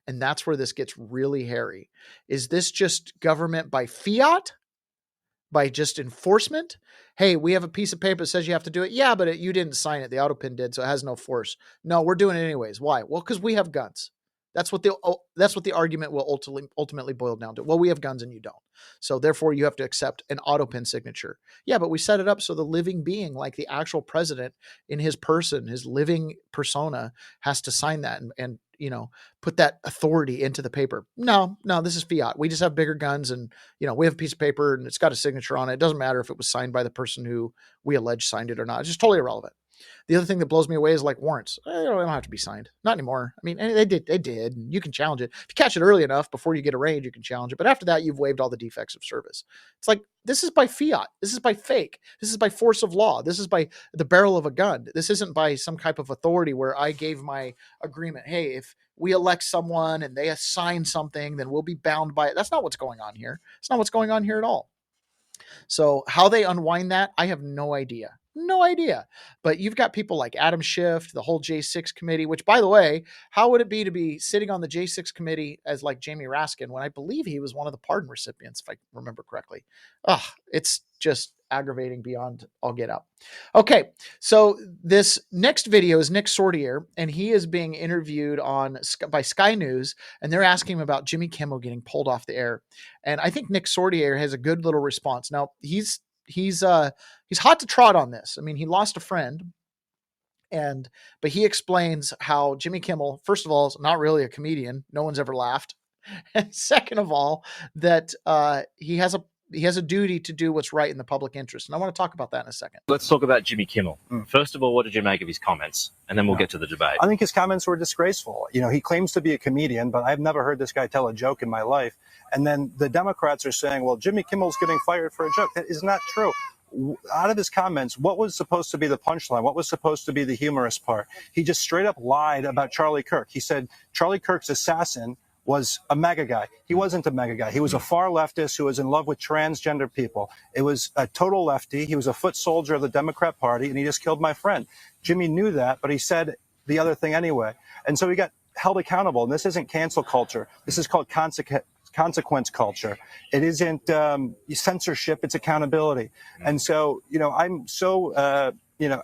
And that's where this gets really hairy. Is this just government by fiat? By just enforcement? Hey, we have a piece of paper that says you have to do it. Yeah, but you didn't sign it. The auto pen did, so it has no force. No, we're doing it anyways. Why? Well, because we have guns. That's what the argument will ultimately boil down to. Well, we have guns and you don't. So therefore you have to accept an auto pen signature. Yeah, but we set it up so the living being, like the actual president in his person, his living persona, has to sign that and put that authority into the paper. No, this is fiat. We just have bigger guns and, we have a piece of paper and it's got a signature on it. It doesn't matter if it was signed by the person who we allege signed it or not. It's just totally irrelevant. The other thing that blows me away is like warrants. They don't have to be signed. Not anymore. I mean, they did. You can challenge it. If you catch it early enough before you get arraigned, you can challenge it. But after that, you've waived all the defects of service. It's like, this is by fiat. This is by fake. This is by force of law. This is by the barrel of a gun. This isn't by some type of authority where I gave my agreement. Hey, if we elect someone and they assign something, then we'll be bound by it. That's not what's going on here. It's not what's going on here at all. So how they unwind that, I have no idea. No idea. But you've got people like Adam Schiff, the whole J6 committee, which, by the way, how would it be to be sitting on the J6 committee as like Jamie Raskin when I believe he was one of the pardon recipients, if I remember correctly? It's just aggravating beyond all get up. Okay, so this next video is Nick Sortier, and he is being interviewed by Sky News, and they're asking him about Jimmy Kimmel getting pulled off the air. And I think Nick Sortier has a good little response. Now, he's hot to trot on this. I mean, he lost a friend, but he explains how Jimmy Kimmel, first of all, is not really a comedian. No one's ever laughed. And second of all, that he has a duty to do what's right in the public interest. And I want to talk about that in a second. Let's talk about Jimmy Kimmel. First of all, what did you make of his comments? And then we'll get to the debate. I think his comments were disgraceful. You know, he claims to be a comedian, but I've never heard this guy tell a joke in my life. And then the Democrats are saying, well, Jimmy Kimmel's getting fired for a joke. That is not true. Out of his comments, what was supposed to be the punchline? What was supposed to be the humorous part? He just straight up lied about Charlie Kirk. He said Charlie Kirk's assassin was a MAGA guy. He wasn't a MAGA guy. He was a far leftist who was in love with transgender people. It was a total lefty. He was a foot soldier of the Democrat Party, and he just killed my friend. Jimmy knew that, but he said the other thing anyway. And so he got held accountable. And this isn't cancel culture. This is called consequence culture. It isn't censorship. It's accountability. And so, you know, I'm so,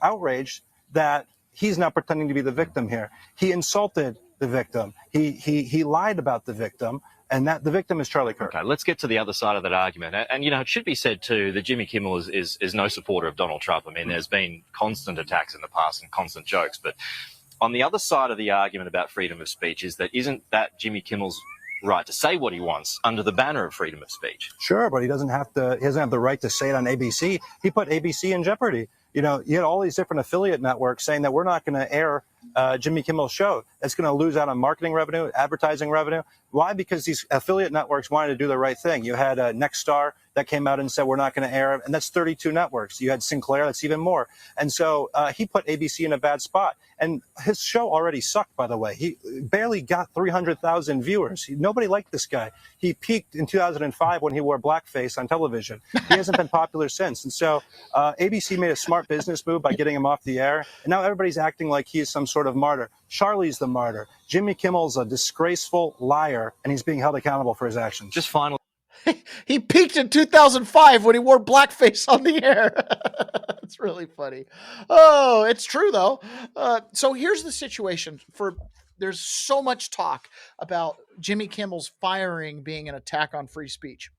outraged that he's not pretending to be the victim here. He insulted the victim. He lied about the victim, and that the victim is Charlie Kirk. Okay, let's get to the other side of that argument. And you know, it should be said too that Jimmy Kimmel is no supporter of Donald Trump. I mean, there's been constant attacks in the past and constant jokes. But on the other side of the argument about freedom of speech is that isn't that Jimmy Kimmel's right to say what he wants under the banner of freedom of speech? Sure, but he doesn't have the right to say it on ABC. He put ABC in jeopardy. You know, you had all these different affiliate networks saying that we're not going to air Jimmy Kimmel's show. That's going to lose out on marketing revenue, advertising revenue. Why? Because these affiliate networks wanted to do the right thing. You had Nexstar that came out and said, we're not going to air it. And that's 32 networks. You had Sinclair, that's even more. And so he put ABC in a bad spot. And his show already sucked, by the way. He barely got 300,000 viewers. Nobody liked this guy. He peaked in 2005 when he wore blackface on television. He hasn't been popular since. And so ABC made a smart business move by getting him off the air. And now everybody's acting like he's some sort of martyr. Charlie's the martyr. Jimmy Kimmel's a disgraceful liar, and he's being held accountable for his actions. Just finally. He peaked in 2005 when he wore blackface on the air. It's really funny. Oh, it's true, though. So here's the situation. There's so much talk about Jimmy Kimmel's firing being an attack on free speech.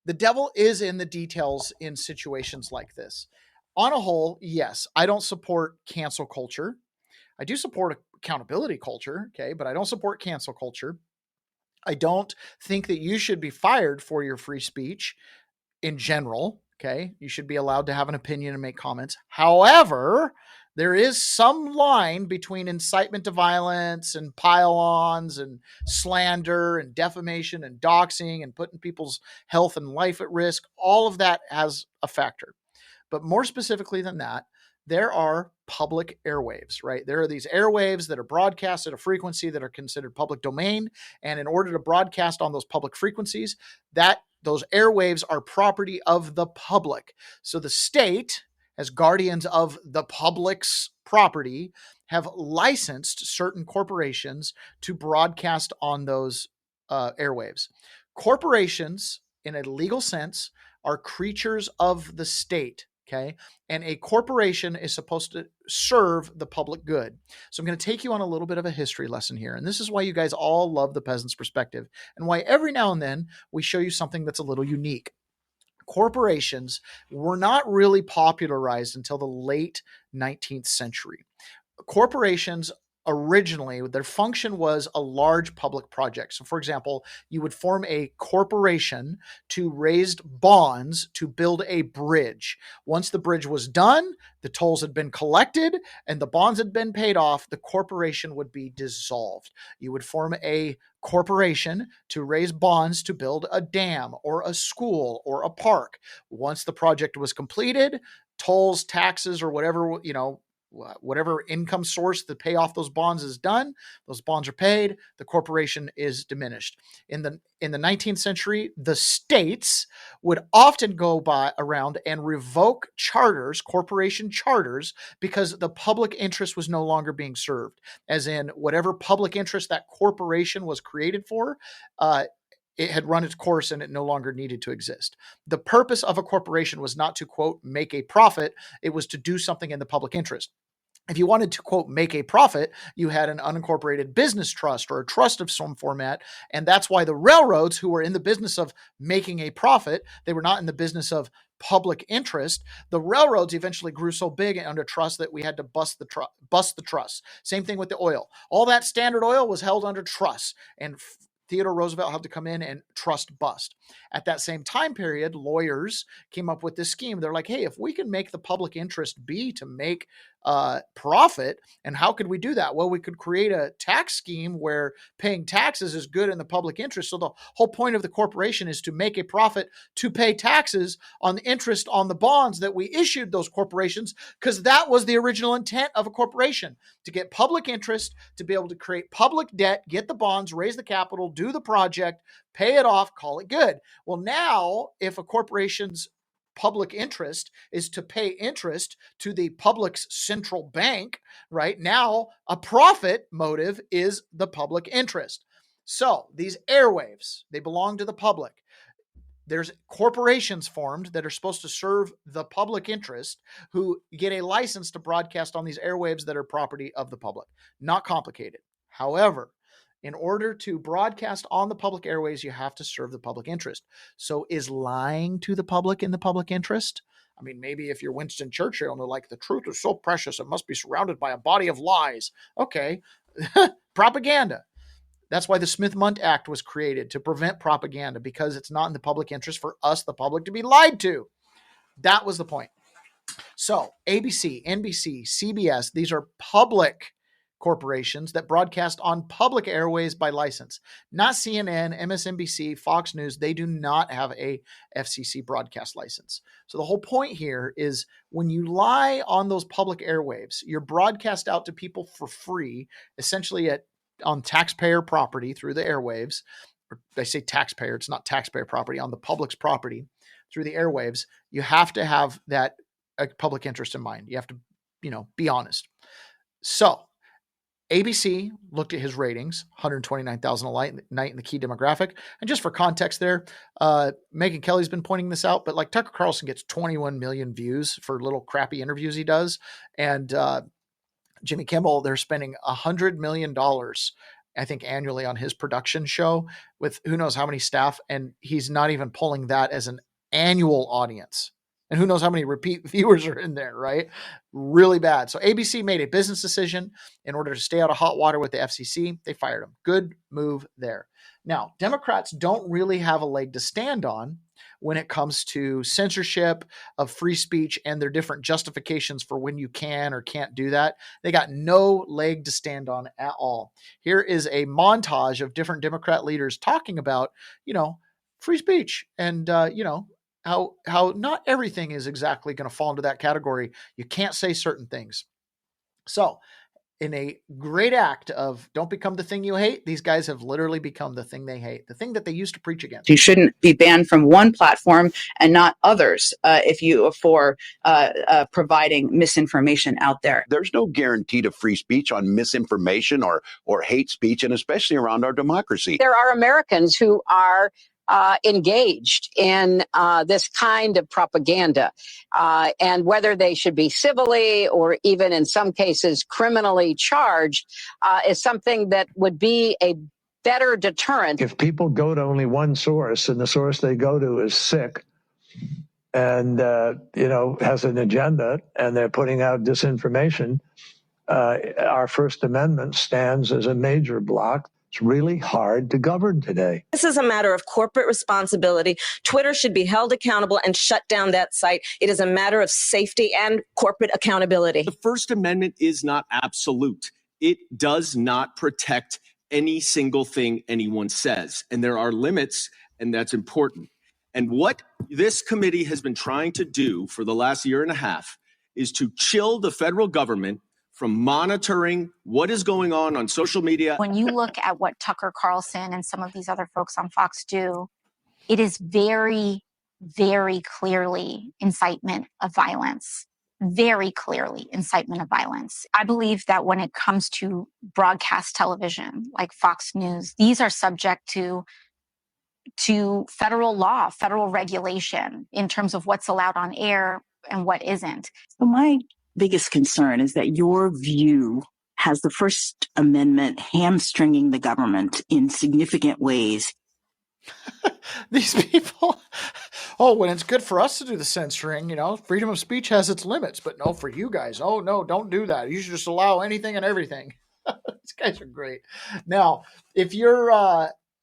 The devil is in the details in situations like this. On a whole, yes, I don't support cancel culture. I do support accountability culture, okay, but I don't support cancel culture. I don't think that you should be fired for your free speech in general, okay? You should be allowed to have an opinion and make comments. However, there is some line between incitement to violence and pile-ons and slander and defamation and doxing and putting people's health and life at risk. All of that has a factor. But more specifically than that, there are public airwaves, right? There are these airwaves that are broadcast at a frequency that are considered public domain. And in order to broadcast on those public frequencies, those airwaves are property of the public. So the state, as guardians of the public's property, have licensed certain corporations to broadcast on those airwaves. Corporations, in a legal sense, are creatures of the state. Okay. And a corporation is supposed to serve the public good. So I'm going to take you on a little bit of a history lesson here. And this is why you guys all love the Peasants Perspective and why every now and then we show you something that's a little unique. Corporations were not really popularized until the late 19th century. Corporations originally, their function was a large public project. So, for example, you would form a corporation to raise bonds to build a bridge. Once the bridge was done, the tolls had been collected, and the bonds had been paid off, the corporation would be dissolved. You would form a corporation to raise bonds to build a dam or a school or a park. Once the project was completed, tolls, taxes, or whatever, whatever income source to pay off those bonds is done. Those bonds are paid. The corporation is diminished. In the 19th century, the states would often go around and revoke charters, corporation charters, because the public interest was no longer being served. As in, whatever public interest that corporation was created for, it had run its course and it no longer needed to exist. The purpose of a corporation was not to, quote, make a profit. It was to do something in the public interest. If you wanted to, quote, make a profit, you had an unincorporated business trust or a trust of some format. And that's why the railroads, who were in the business of making a profit, they were not in the business of public interest. The railroads eventually grew so big under trust that we had to bust the trust. Same thing with the oil. All that Standard Oil was held under trust, and Theodore Roosevelt had to come in and trust bust. At that same time period, lawyers came up with this scheme. They're like, hey, if we can make the public interest be to make profit, and how could we do that? Well, we could create a tax scheme where paying taxes is good in the public interest. So the whole point of the corporation is to make a profit to pay taxes on the interest on the bonds that we issued those corporations, because that was the original intent of a corporation, to get public interest, to be able to create public debt, get the bonds, raise the capital, do the project, pay it off, call it good. Well, now if a corporation's public interest is to pay interest to the public's central bank, right? Now a profit motive is the public interest. So these airwaves, they belong to the public. There's corporations formed that are supposed to serve the public interest, who get a license to broadcast on these airwaves that are property of the public. Not complicated. However, in order to broadcast on the public airways, you have to serve the public interest. So is lying to the public in the public interest? I mean, maybe if you're Winston Churchill and they're like, the truth is so precious, it must be surrounded by a body of lies. Okay, propaganda. That's why the Smith-Mundt Act was created, to prevent propaganda, because it's not in the public interest for us, the public, to be lied to. That was the point. So ABC, NBC, CBS, these are public corporations that broadcast on public airways by license. Not CNN, MSNBC, Fox News. They do not have a FCC broadcast license. So the whole point here is, when you lie on those public airwaves, you're broadcast out to people for free, essentially on taxpayer property through the airwaves. Or I say taxpayer, it's not taxpayer property, on the public's property through the airwaves. You have to have that public interest in mind. You have to, be honest. So ABC looked at his ratings, 129,000 a night in the key demographic. And just for context there, Megyn Kelly's been pointing this out, but like Tucker Carlson gets 21 million views for little crappy interviews he does. And Jimmy Kimmel, they're spending $100 million, I think, annually on his production show with who knows how many staff. And he's not even pulling that as an annual audience. And who knows how many repeat viewers are in there, right? Really bad. So ABC made a business decision in order to stay out of hot water with the FCC. They fired him. Good move there. Now, Democrats don't really have a leg to stand on when it comes to censorship of free speech and their different justifications for when you can or can't do that. They got no leg to stand on at all. Here is a montage of different Democrat leaders talking about, free speech and, how not everything is exactly going to fall into that category. You can't say certain things. So in a great act of don't become the thing you hate, these guys have literally become the thing they hate, the thing that they used to preach against. You shouldn't be banned from one platform and not others for providing misinformation out there. There's no guarantee to free speech on misinformation or hate speech, and especially around our democracy. There are Americans who are engaged in this kind of propaganda, and whether they should be civilly or even in some cases criminally charged is something that would be a better deterrent. If people go to only one source and the source they go to is sick and, has an agenda and they're putting out disinformation, our First Amendment stands as a major block. It's really hard to govern today. This is a matter of corporate responsibility. Twitter should be held accountable and shut down that site. It is a matter of safety and corporate accountability. The First Amendment is not absolute. It does not protect any single thing anyone says. And there are limits, and that's important. And what this committee has been trying to do for the last year and a half is to chill the federal government from monitoring what is going on social media. When you look at what Tucker Carlson and some of these other folks on Fox do, it is very, very clearly incitement of violence. Very clearly incitement of violence. I believe that when it comes to broadcast television, like Fox News, these are subject to federal law, federal regulation in terms of what's allowed on air and what isn't. So my biggest concern is that your view has the First Amendment hamstringing the government in significant ways. These people, when it's good for us to do the censoring, freedom of speech has its limits, but no, for you guys, no, don't do that. You should just allow anything and everything. These guys are great. Now, if you're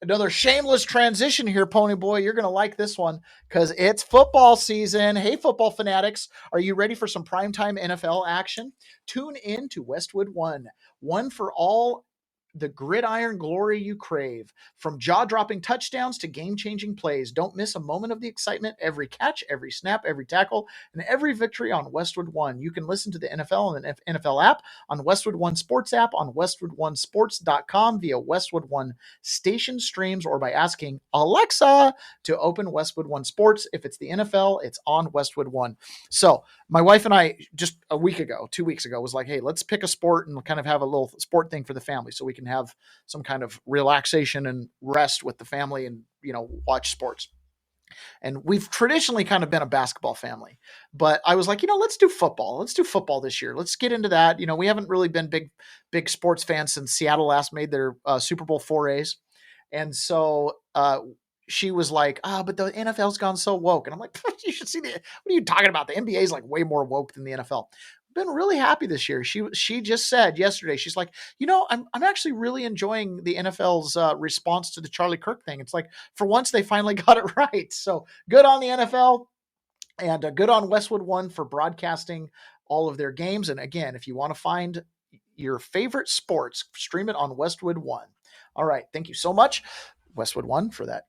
another shameless transition here, Pony Boy, you're going to like this one because it's football season. Hey, football fanatics, are you ready for some primetime NFL action? Tune in to Westwood One for all the gridiron glory you crave. From jaw-dropping touchdowns to game-changing plays, don't miss a moment of the excitement, every catch, every snap, every tackle, and every victory on Westwood One. You can listen to the NFL on the NFL app, on Westwood One Sports app, on westwoodonesports.com via Westwood One station streams, or by asking Alexa to open Westwood One Sports. If it's the NFL, it's on Westwood One. So my wife and I just 2 weeks ago, was like, hey, let's pick a sport and kind of have a little sport thing for the family so we can have some kind of relaxation and rest with the family and, watch sports. And we've traditionally kind of been a basketball family, but I was like, let's do football. Let's do football this year. Let's get into that. We haven't really been big sports fans since Seattle last made their Super Bowl forays. And so, she was like, but the NFL's gone so woke. And I'm like, you should see what are you talking about? The NBA is like way more woke than the NFL. Been really happy this year. She just said yesterday, she's like, I'm actually really enjoying the NFL's response to the Charlie Kirk thing. It's like, for once they finally got it right. So good on the NFL and good on Westwood One for broadcasting all of their games. And again, if you want to find your favorite sports, stream it on Westwood One. All right. Thank you so much, Westwood One, for that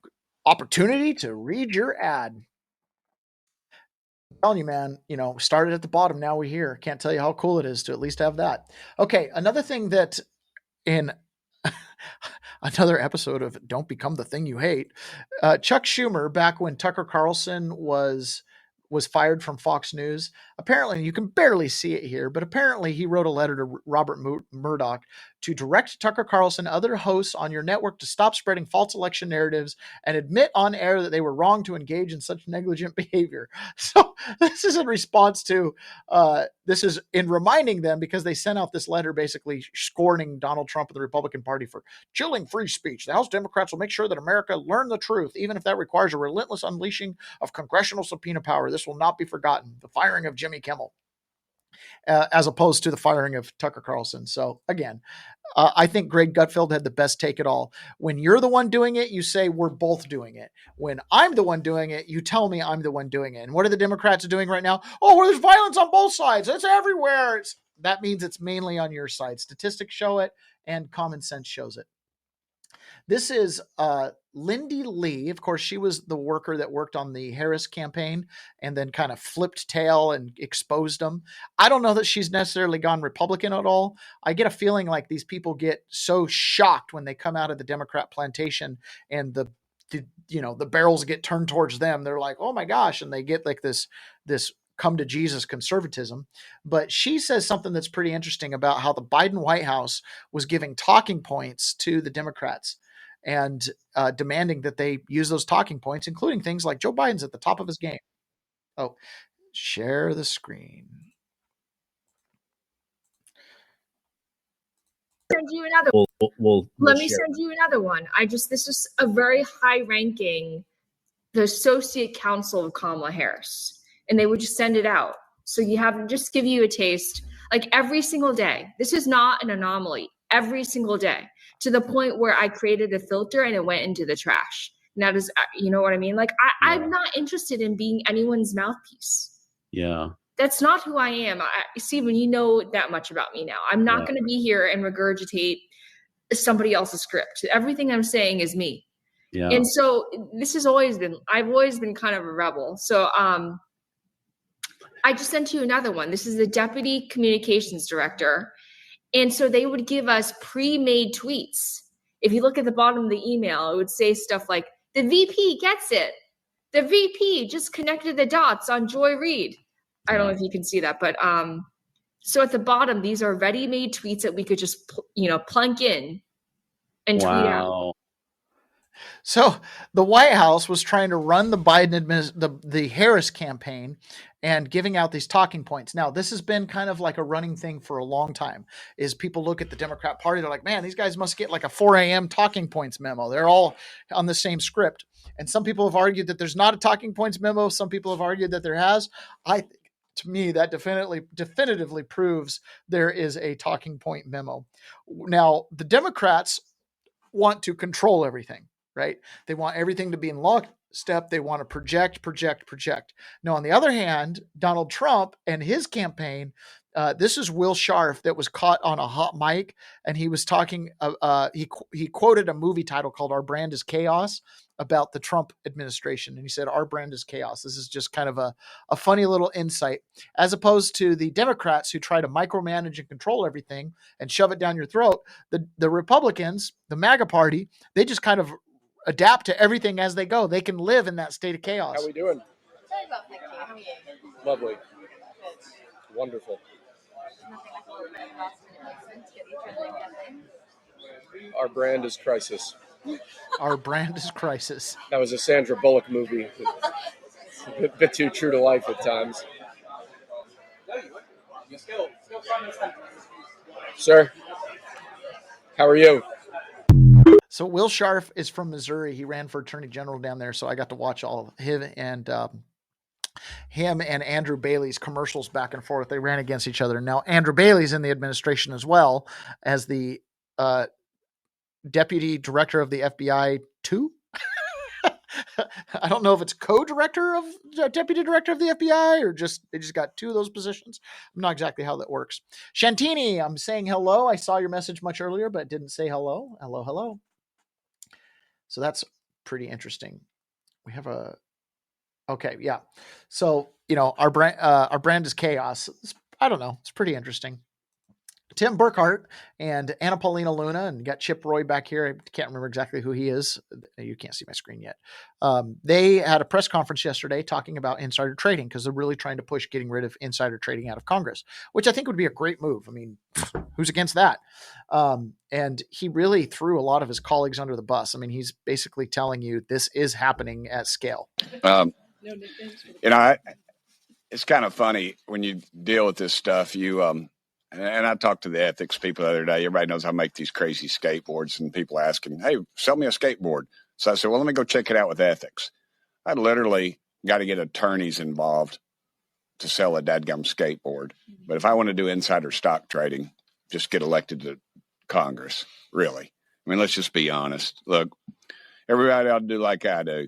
opportunity to read your ad. I'm telling you, man, started at the bottom. Now we're here. Can't tell you how cool it is to at least have that. Okay. Another thing that in another episode of Don't Become the Thing You Hate, Chuck Schumer, back when Tucker Carlson was fired from Fox News. Apparently, you can barely see it here, but apparently he wrote a letter to Robert Murdoch to direct Tucker Carlson, other hosts on your network to stop spreading false election narratives and admit on air that they were wrong to engage in such negligent behavior. So this is in response to, this is in reminding them because they sent out this letter basically scorning Donald Trump and the Republican Party for chilling free speech. The House Democrats will make sure that America learn the truth, even if that requires a relentless unleashing of congressional subpoena power. This will not be forgotten. The firing of Jimmy Kimmel. As opposed to the firing of Tucker Carlson. So again, I think Greg Gutfeld had the best take at all. When you're the one doing it, you say we're both doing it. When I'm the one doing it, you tell me I'm the one doing it. And what are the Democrats doing right now? Well, there's violence on both sides. It's everywhere. That means it's mainly on your side. Statistics show it and common sense shows it. This is Lindy Lee. Of course, she was the worker that worked on the Harris campaign and then kind of flipped tail and exposed them. I don't know that she's necessarily gone Republican at all. I get a feeling like these people get so shocked when they come out of the Democrat plantation and the barrels get turned towards them. They're like, oh my gosh. And they get like this come to Jesus conservatism. But she says something that's pretty interesting about how the Biden White House was giving talking points to the Democrats and demanding that they use those talking points, including things like Joe Biden's at the top of his game. Oh, share the screen. Send you another. Let me send you another one. This is a very high-ranking, the associate counsel of Kamala Harris, and they would just send it out. So just give you a taste like every single day. This is not an anomaly. Every single day, to the point where I created a filter and it went into the trash. And that is, you know what I mean? Like I'm not interested in being anyone's mouthpiece. Yeah. That's not who I am. Stephen, you know that much about me now. I'm not going to be here and regurgitate somebody else's script. Everything I'm saying is me. Yeah. And so this has always been, I've always been kind of a rebel. So I just sent you another one. This is the deputy communications director. And so they would give us pre-made tweets. If you look at the bottom of the email, it would say stuff like, the VP gets it. The VP just connected the dots on Joy Reid. I don't know if you can see that, but so at the bottom, these are ready-made tweets that we could just, plunk in and tweet out. So the White House was trying to run the Biden the Harris campaign and giving out these talking points. Now, this has been kind of like a running thing for a long time, is people look at the Democrat Party, they're like, man, these guys must get like a 4 a.m. talking points memo. They're all on the same script. And some people have argued that there's not a talking points memo. Some people have argued that there has. To me, that definitively proves there is a talking point memo. Now, the Democrats want to control everything, right? They want everything to be in lockstep. They want to project. Now, on the other hand, Donald Trump and his campaign, this is Will Scharf that was caught on a hot mic, and he was talking, he quoted a movie title called Our Brand is Chaos about the Trump administration. And he said, our brand is chaos. This is just kind of a funny little insight, as opposed to the Democrats who try to micromanage and control everything and shove it down your throat. The Republicans, the MAGA party, they just kind of adapt to everything as they go. They can live in that state of chaos. How are we doing? Lovely. Wonderful. Our brand is crisis. Our brand is crisis. That was a Sandra Bullock movie. A bit too true to life at times. Sir, how are you? So Will Scharf is from Missouri. He ran for attorney general down there. So I got to watch all of him and Andrew Bailey's commercials back and forth. They ran against each other. Now, Andrew Bailey's in the administration as well as the deputy director of the FBI 2. I don't know if it's co-director of deputy director of the FBI or they just got 2 of those positions. I'm not exactly how that works. Shantini, I'm saying hello. I saw your message much earlier, but didn't say hello. Hello. So that's pretty interesting. We have okay. Yeah. So, our brand is chaos. I don't know. It's pretty interesting. Tim Burkhart and Anna Paulina Luna, and got Chip Roy back here. I can't remember exactly who he is. You can't see my screen yet. They had a press conference yesterday talking about insider trading, because they're really trying to push getting rid of insider trading out of Congress, which I think would be a great move. I mean, who's against that? And he really threw a lot of his colleagues under the bus. I mean, he's basically telling you this is happening at scale. It's kind of funny when you deal with this stuff. And I talked to the ethics people the other day. Everybody knows I make these crazy skateboards, and people asking, hey, sell me a skateboard. So I said, well, let me go check it out with ethics. I literally got to get attorneys involved to sell a dadgum skateboard. But if I want to do insider stock trading, just get elected to Congress, really. I mean, let's just be honest. Look, everybody ought to do like I do.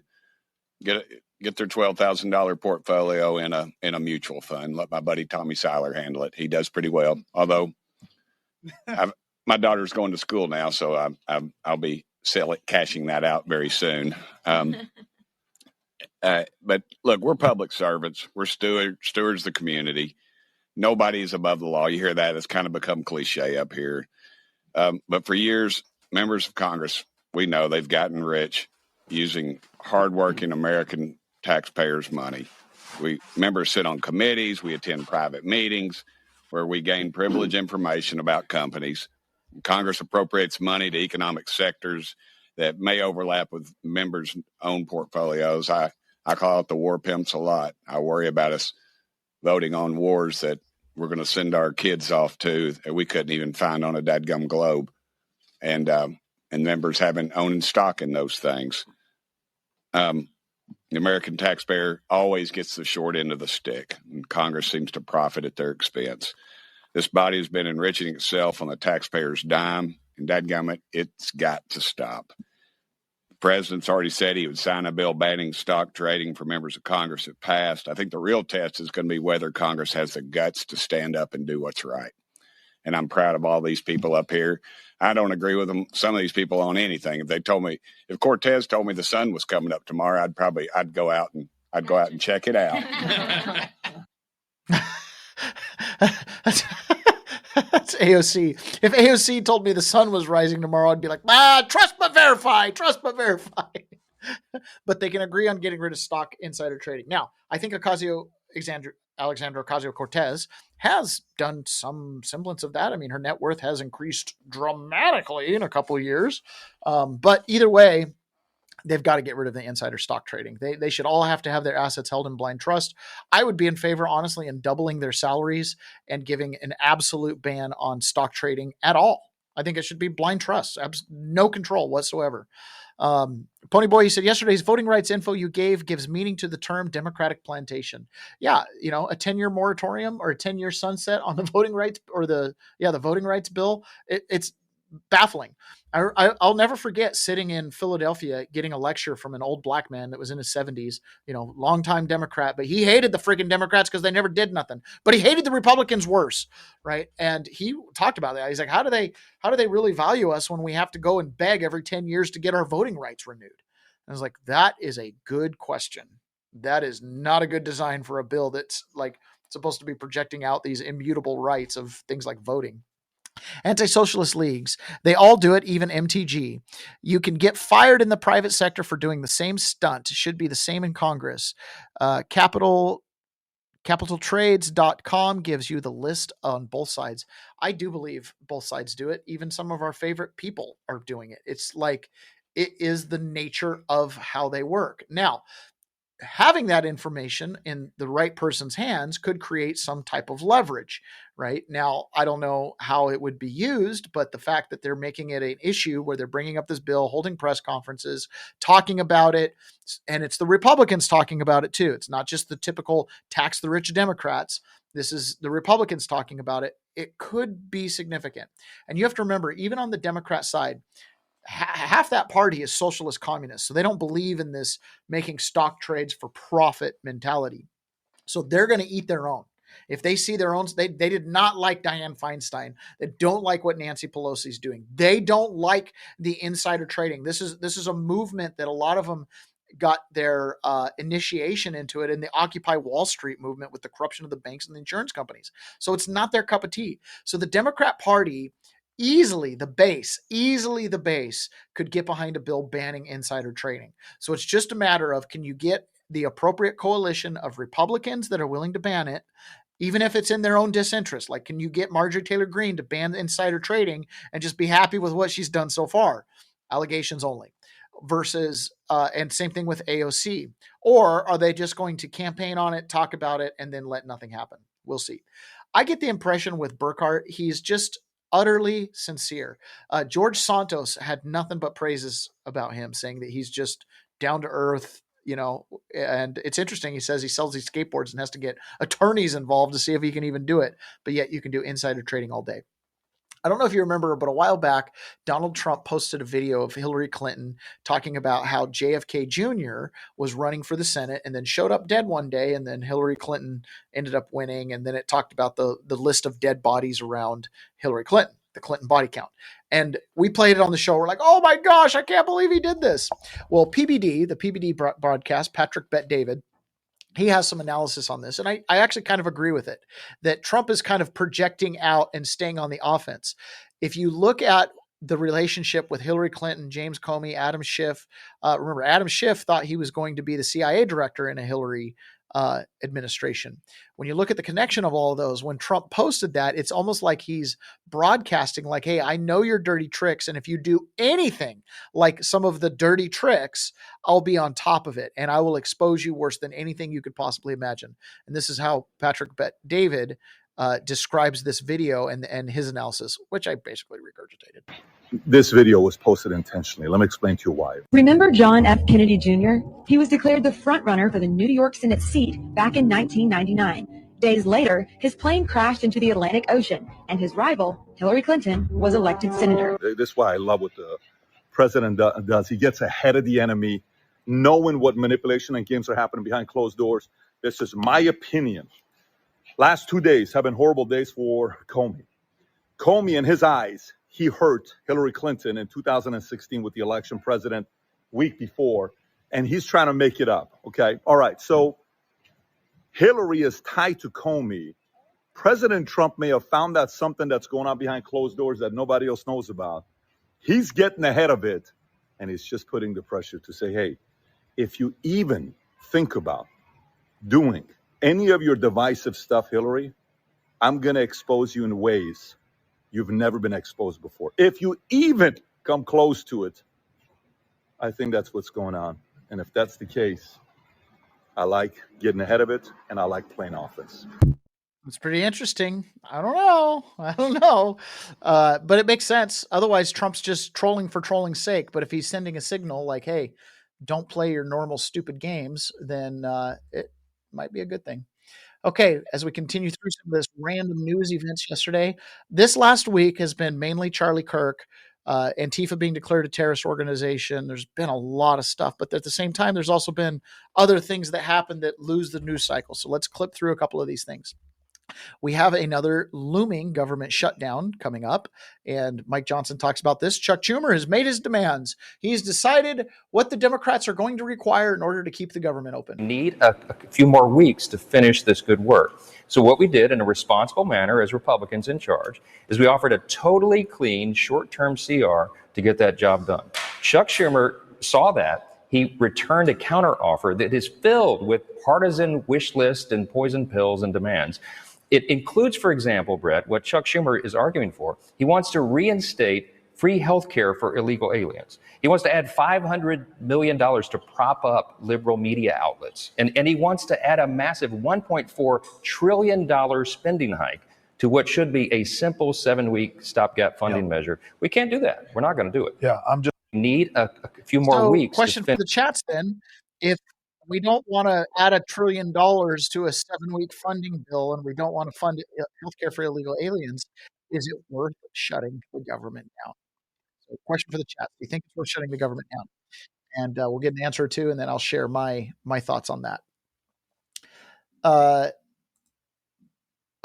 Get their $12,000 portfolio in a mutual fund. Let my buddy Tommy Seiler handle it. He does pretty well. Although my daughter's going to school now, so I'll be cashing that out very soon. But look, we're public servants. We're stewards of the community. Nobody's above the law. You hear that? It's kind of become cliche up here. But for years, members of Congress, we know they've gotten rich using hardworking American taxpayers' money. Members sit on committees. We attend private meetings where we gain privileged information about companies. Congress appropriates money to economic sectors that may overlap with members' own portfolios. I call it the war pimps a lot. I worry about us voting on wars that we're going to send our kids off to that we couldn't even find on a dadgum globe, and members owning stock in those things. The American taxpayer always gets the short end of the stick, and Congress seems to profit at their expense. This body has been enriching itself on the taxpayer's dime, and dadgummit, it's got to stop. The president's already said he would sign a bill banning stock trading for members of Congress if passed. I think the real test is going to be whether Congress has the guts to stand up and do what's right. And I'm proud of all these people up here. I don't agree with them, some of these people, on anything. If Cortez told me the sun was coming up tomorrow, I'd go out and check it out. That's AOC. If AOC told me the sun was rising tomorrow, I'd be like, trust but verify. But they can agree on getting rid of stock insider trading. Now, I think Alexandra Ocasio-Cortez has done some semblance of that. I mean, her net worth has increased dramatically in a couple of years. But either way, they've got to get rid of the insider stock trading. They should all have to have their assets held in blind trust. I would be in favor, honestly, in doubling their salaries and giving an absolute ban on stock trading at all. I think it should be blind trust, no control whatsoever. Ponyboy, he said, yesterday's voting rights info you gave gives meaning to the term Democratic plantation. Yeah, a 10-year moratorium or a 10-year sunset on the voting rights or the voting rights bill. It's baffling. I'll never forget sitting in Philadelphia getting a lecture from an old black man that was in his 70s, longtime Democrat, but he hated the freaking Democrats because they never did nothing, but he hated the Republicans worse, right? And he talked about that. He's like, how do they really value us when we have to go and beg every 10 years to get our voting rights renewed? And I was like, that is a good question. That is not a good design for a bill that's like supposed to be projecting out these immutable rights of things like voting. Anti-socialist leagues, they all do it, even MTG. You can get fired in the private sector for doing the same stunt. It should be the same in Congress. Capitaltrades.com gives you the list on both sides. I do believe both sides do it. Even some of our favorite people are doing it. It's like, it is the nature of how they work. Now, having that information in the right person's hands could create some type of leverage, right? Now, I don't know how it would be used, but the fact that they're making it an issue where they're bringing up this bill, holding press conferences, talking about it, and it's the Republicans talking about it too. It's not just the typical tax the rich Democrats. This is the Republicans talking about it. It could be significant. And you have to remember, even on the Democrat side, half that party is socialist communist. So they don't believe in this making stock trades for profit mentality. So they're going to eat their own. If they see their own, they did not like Dianne Feinstein. They don't like what Nancy Pelosi is doing. They don't like the insider trading. This is a movement that a lot of them got their initiation into it in the Occupy Wall Street movement with the corruption of the banks and the insurance companies. So it's not their cup of tea. So the Democrat Party, easily the base could get behind a bill banning insider trading. So it's just a matter of, can you get the appropriate coalition of Republicans that are willing to ban it, even if it's in their own disinterest? Like, can you get Marjorie Taylor Greene to ban insider trading and just be happy with what she's done so far? Allegations only. Versus, and same thing with AOC. Or are they just going to campaign on it, talk about it, and then let nothing happen? We'll see. I get the impression with Burkhart, he's just utterly sincere. George Santos had nothing but praises about him, saying that he's just down to earth, and it's interesting. He says he sells these skateboards and has to get attorneys involved to see if he can even do it. But yet you can do insider trading all day. I don't know if you remember, but a while back, Donald Trump posted a video of Hillary Clinton talking about how JFK Jr. was running for the Senate and then showed up dead one day, and then Hillary Clinton ended up winning. And then it talked about the list of dead bodies around Hillary Clinton, the Clinton body count. And we played it on the show. We're like, oh my gosh, I can't believe he did this. Well, the PBD broadcast, Patrick Bet-David, he has some analysis on this. And I actually kind of agree with it, that Trump is kind of projecting out and staying on the offense. If you look at the relationship with Hillary Clinton, James Comey, Adam Schiff, remember, Adam Schiff thought he was going to be the CIA director in a Hillary administration. When you look at the connection of all of those, when Trump posted that, it's almost like he's broadcasting like, hey, I know your dirty tricks. And if you do anything like some of the dirty tricks, I'll be on top of it and I will expose you worse than anything you could possibly imagine. And this is how Patrick Bet-David describes this video and his analysis, which I basically regurgitated. This video was posted intentionally. Let me explain to you why. Remember John F. Kennedy Jr.? He was declared the frontrunner for the New York Senate seat back in 1999. Days later, his plane crashed into the Atlantic Ocean, and his rival, Hillary Clinton, was elected senator. This is why I love what the president does. He gets ahead of the enemy, knowing what manipulation and games are happening behind closed doors. This is my opinion. Last 2 days have been horrible days for Comey. Comey, in his eyes, he hurt Hillary Clinton in 2016 with the election president week before, and he's trying to make it up, okay? All right, so Hillary is tied to Comey. President Trump may have found out something that's going on behind closed doors that nobody else knows about. He's getting ahead of it, and he's just putting the pressure to say, hey, if you even think about doing any of your divisive stuff, Hillary, I'm going to expose you in ways you've never been exposed before. If you even come close to it, I think that's what's going on. And if that's the case, I like getting ahead of it, and I like playing offense. It's pretty interesting. I don't know. But it makes sense. Otherwise, Trump's just trolling for trolling's sake. But if he's sending a signal like, hey, don't play your normal stupid games, then it might be a good thing. Okay, as we continue through some of this random news events yesterday, this last week has been mainly Charlie Kirk, Antifa being declared a terrorist organization. There's been a lot of stuff, but at the same time, there's also been other things that happen that lose the news cycle. So let's clip through a couple of these things. We have another looming government shutdown coming up, and Mike Johnson talks about this. Chuck Schumer has made his demands. He's decided what the Democrats are going to require in order to keep the government open. We need a few more weeks to finish this good work. So what we did in a responsible manner as Republicans in charge is we offered a totally clean short-term CR to get that job done. Chuck Schumer saw that. He returned a counteroffer that is filled with partisan wish list and poison pills and demands. It includes, for example, Brett, what Chuck Schumer is arguing for. He wants to reinstate free health care for illegal aliens. He wants to add $500 million to prop up liberal media outlets. And he wants to add a massive $1.4 trillion spending hike to what should be a simple 7-week stopgap funding measure. We can't do that. We're not going to do it. Yeah, I'm just need a few more weeks. Question for the chats then. If we don't want to add $1 trillion to a 7-week funding bill and we don't want to fund healthcare for illegal aliens, is it worth shutting the government down? So question for the chat. Do you think it's worth shutting the government down? And we'll get an answer or two, and then I'll share my thoughts on that.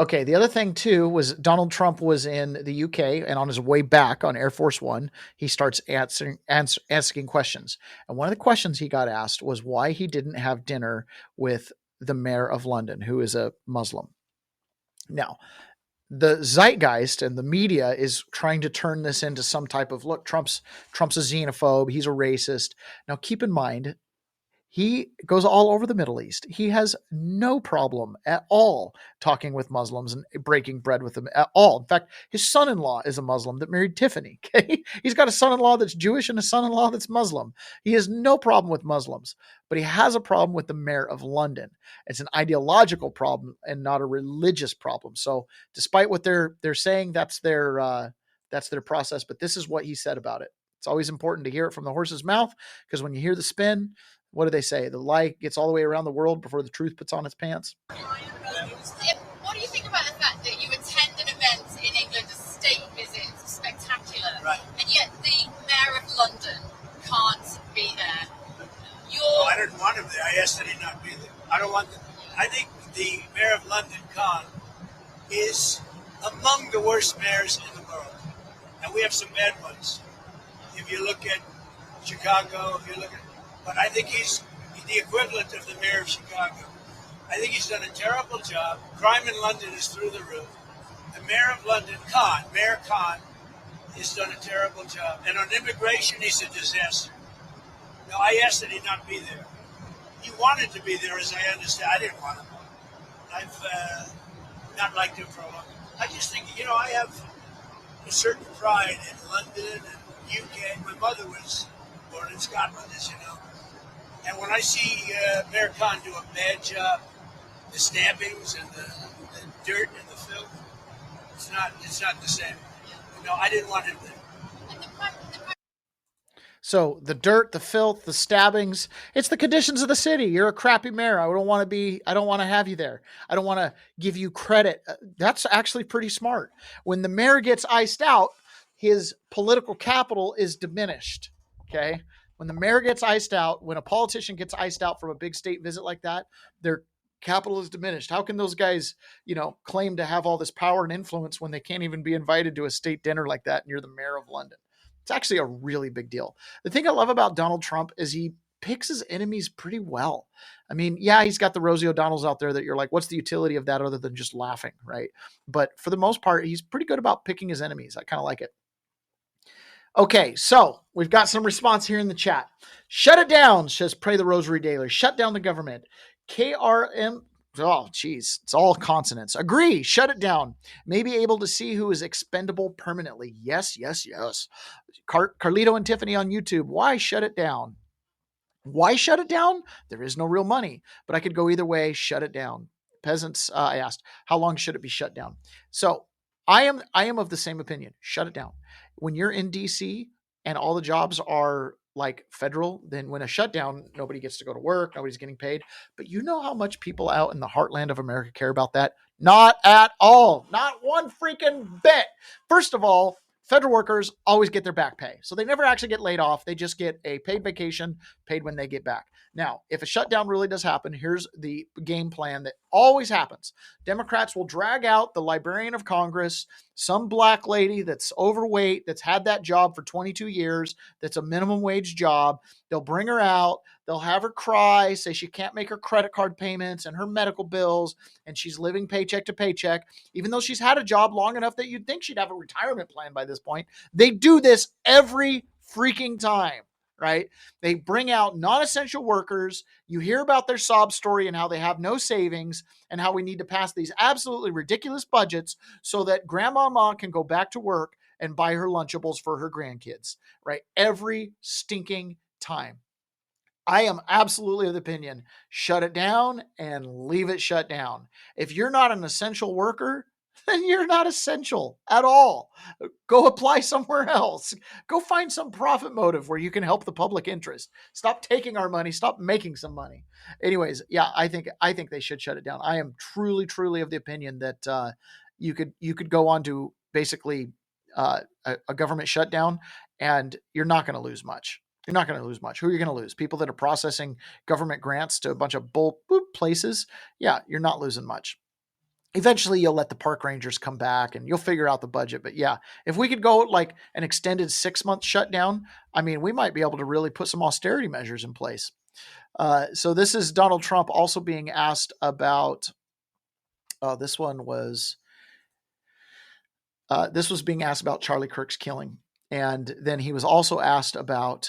Okay, the other thing, too, was Donald Trump was in the UK, and on his way back on Air Force One, he starts asking questions. And one of the questions he got asked was why he didn't have dinner with the mayor of London, who is a Muslim. Now, the zeitgeist and the media is trying to turn this into some type of, look, Trump's a xenophobe, he's a racist. Now, keep in mind, he goes all over the Middle East. He has no problem at all talking with Muslims and breaking bread with them at all. In fact, his son-in-law is a Muslim that married Tiffany. Okay? He's got a son-in-law that's Jewish and a son-in-law that's Muslim. He has no problem with Muslims, but he has a problem with the mayor of London. It's an ideological problem and not a religious problem. So despite what they're saying, that's their process. But this is what he said about it. It's always important to hear it from the horse's mouth, because when you hear the spin, what do they say? The lie gets all the way around the world before the truth puts on its pants. What do you think about the fact that you attend an event in England, a state visit, it's spectacular, right, and yet the mayor of London can't be there? I didn't want him there. I asked that he not be there. I don't want them. I think the mayor of London, Khan, is among the worst mayors in the world, and we have some bad ones. If you look at Chicago, but I think he's the equivalent of the mayor of Chicago. I think he's done a terrible job. Crime in London is through the roof. The mayor of London, Mayor Khan, has done a terrible job. And on immigration, he's a disaster. Now, I asked that he not be there. He wanted to be there, as I understand. I didn't want him. I've not liked him for a long time. I just think, I have a certain pride in London and UK. My mother was born in Scotland, as you know. And when I see Mayor Khan do a bad job, the stabbings and the dirt and the filth, it's not the same. I didn't want him there. So the dirt, the filth, the stabbings, it's the conditions of the city. You're a crappy mayor. I don't want to have you there. I don't want to give you credit. That's actually pretty smart. When the mayor gets iced out, his political capital is diminished. Okay. When the mayor gets iced out, when a politician gets iced out from a big state visit like that, their capital is diminished. How can those guys, claim to have all this power and influence when they can't even be invited to a state dinner like that and you're the mayor of London? It's actually a really big deal. The thing I love about Donald Trump is he picks his enemies pretty well. I mean, yeah, he's got the Rosie O'Donnells out there that you're like, what's the utility of that other than just laughing, right? But for the most part, he's pretty good about picking his enemies. I kind of like it. Okay, so we've got some response here in the chat. Shut it down, says Pray the Rosary Daily. Shut down the government. KRM, oh, geez, it's all consonants. Agree, shut it down. May be able to see who is expendable permanently. Yes, yes, yes. Carlito and Tiffany on YouTube. Why shut it down? Why shut it down? There is no real money, but I could go either way. Shut it down. Peasants, I asked, how long should it be shut down? So I am of the same opinion. Shut it down. When you're in DC and all the jobs are like federal, then when a shutdown, nobody gets to go to work, nobody's getting paid. But you know how much people out in the heartland of America care about that? Not at all. Not one freaking bit. First of all, federal workers always get their back pay. So they never actually get laid off. They just get a paid vacation, paid when they get back. Now, if a shutdown really does happen, here's the game plan that always happens. Democrats will drag out the Librarian of Congress, some black lady that's overweight, that's had that job for 22 years, that's a minimum wage job. They'll bring her out. They'll have her cry, say she can't make her credit card payments and her medical bills, and she's living paycheck to paycheck, even though she's had a job long enough that you'd think she'd have a retirement plan by this point. They do this every freaking time. Right? They bring out non-essential workers. You hear about their sob story and how they have no savings and how we need to pass these absolutely ridiculous budgets so that grandmama can go back to work and buy her Lunchables for her grandkids, right? Every stinking time. I am absolutely of the opinion, shut it down and leave it shut down. If you're not an essential worker, then you're not essential at all. Go apply somewhere else. Go find some profit motive where you can help the public interest. Stop taking our money. Stop making some money. Anyways, yeah, I think they should shut it down. I am truly, truly of the opinion that you could go on to basically a government shutdown, and you're not going to lose much. You're not going to lose much. Who are you going to lose? People that are processing government grants to a bunch of bull places? Yeah, you're not losing much. Eventually you'll let the park rangers come back and you'll figure out the budget. But yeah, if we could go like an extended 6-month shutdown, I mean, we might be able to really put some austerity measures in place. So this is Donald Trump also being asked about, this was being asked about Charlie Kirk's killing. And then he was also asked about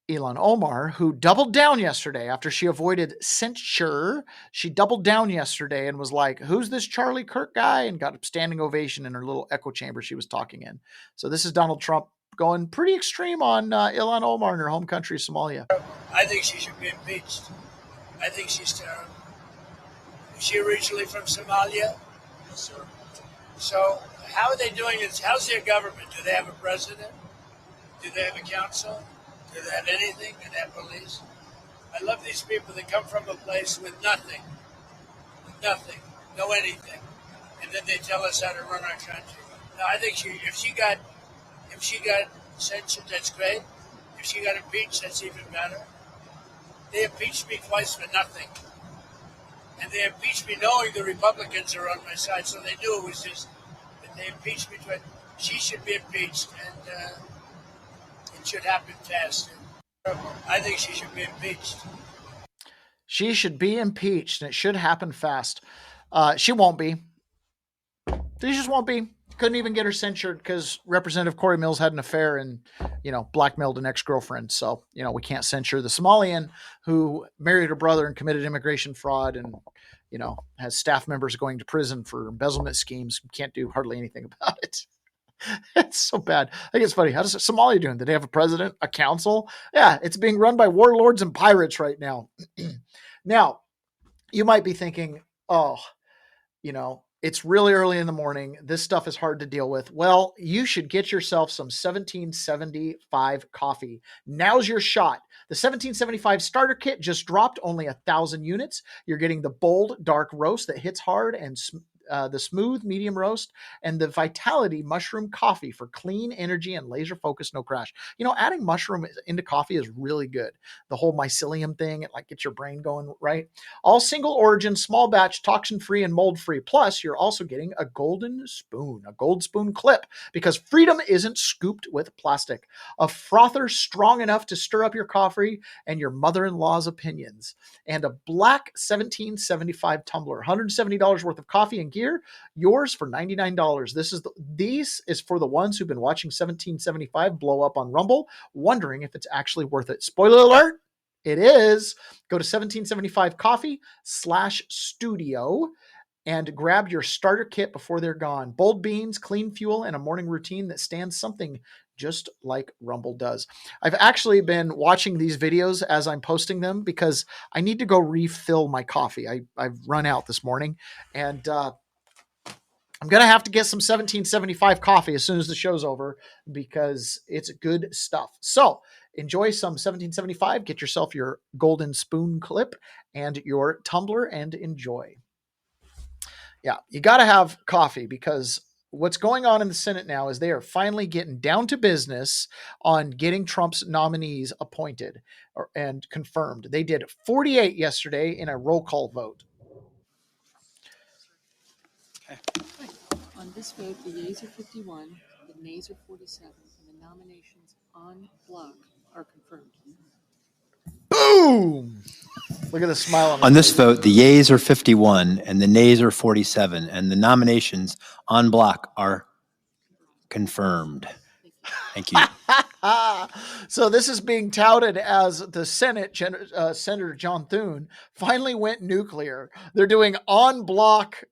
Ilhan Omar, who doubled down yesterday after she avoided censure. She doubled down yesterday and was like, who's this Charlie Kirk guy? And got a standing ovation in her little echo chamber she was talking in. So this is Donald Trump going pretty extreme on Ilhan Omar in her home country, Somalia. I think she should be impeached. I think she's terrible. Is she originally from Somalia? Yes, sir. So how are they doing it? How's their government? Do they have a president? Do they have a council? Do they have anything? Do they have police? I love these people that come from a place with nothing, no anything, and then they tell us how to run our country. Now, I think if she got censured, that's great. If she got impeached, that's even better. They impeached me twice for nothing, and they impeached me knowing the Republicans are on my side, so they knew it was just. But they impeached me twice. She should be impeached, and. Should happen fast. I think she should be impeached. She should be impeached, and it should happen fast. She won't be. She just won't be. Couldn't even get her censured because Representative Corey Mills had an affair and, blackmailed an ex-girlfriend. So, we can't censure the Somalian who married her brother and committed immigration fraud and, has staff members going to prison for embezzlement schemes. We can't do hardly anything about it. It's so bad. I think it's funny. How does Somalia doing? Did they have a president, a council? Yeah, it's being run by warlords and pirates right now. Now, you might be thinking, it's really early in the morning. This stuff is hard to deal with. Well, you should get yourself some 1775 coffee. Now's your shot. The 1775 starter kit just dropped, only 1,000 units. You're getting the bold, dark roast that hits hard, and the smooth medium roast, and the Vitality mushroom coffee for clean energy and laser focus, no crash. Adding mushroom into coffee is really good. The whole mycelium thing, it gets your brain going, right? All single origin, small batch, toxin free and mold free. Plus, you're also getting a golden spoon, a gold spoon clip, because freedom isn't scooped with plastic. A frother strong enough to stir up your coffee and your mother-in-law's opinions. And a black 1775 tumbler, $170 worth of coffee and gear, yours for $99. This is for the ones who've been watching 1775 blow up on Rumble, wondering if it's actually worth it. Spoiler alert, it is. Go to 1775coffee/studio and grab your starter kit before they're gone. Bold beans, clean fuel, and a morning routine that stands something just like Rumble does. I've actually been watching these videos as I'm posting them because I need to go refill my coffee. I've run out this morning, and I'm going to have to get some 1775 coffee as soon as the show's over because it's good stuff. So enjoy some 1775. Get yourself your golden spoon clip and your tumbler and enjoy. Yeah, you got to have coffee because what's going on in the Senate now is they are finally getting down to business on getting Trump's nominees appointed and confirmed. They did 48 yesterday in a roll call vote. Okay. On this vote, the yeas are 51, the nays are 47, and the nominations on block are confirmed. Boom! Look at the smile on this vote. The yeas are 51 and the nays are 47, and the nominations on block are confirmed. Thank you. So this is being touted as the Senate. Senator John Thune finally went nuclear. They're doing on block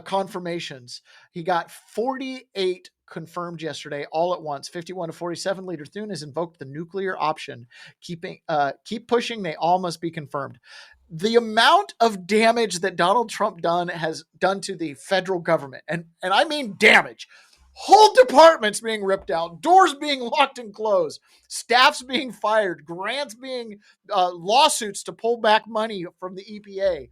confirmations. He got 48 confirmed yesterday, all at once. 51 to 47. Leader Thune has invoked the nuclear option. Keep pushing. They all must be confirmed. The amount of damage that Donald Trump has done to the federal government, and I mean damage. Whole departments being ripped out, doors being locked and closed, staffs being fired, grants being lawsuits to pull back money from the EPA,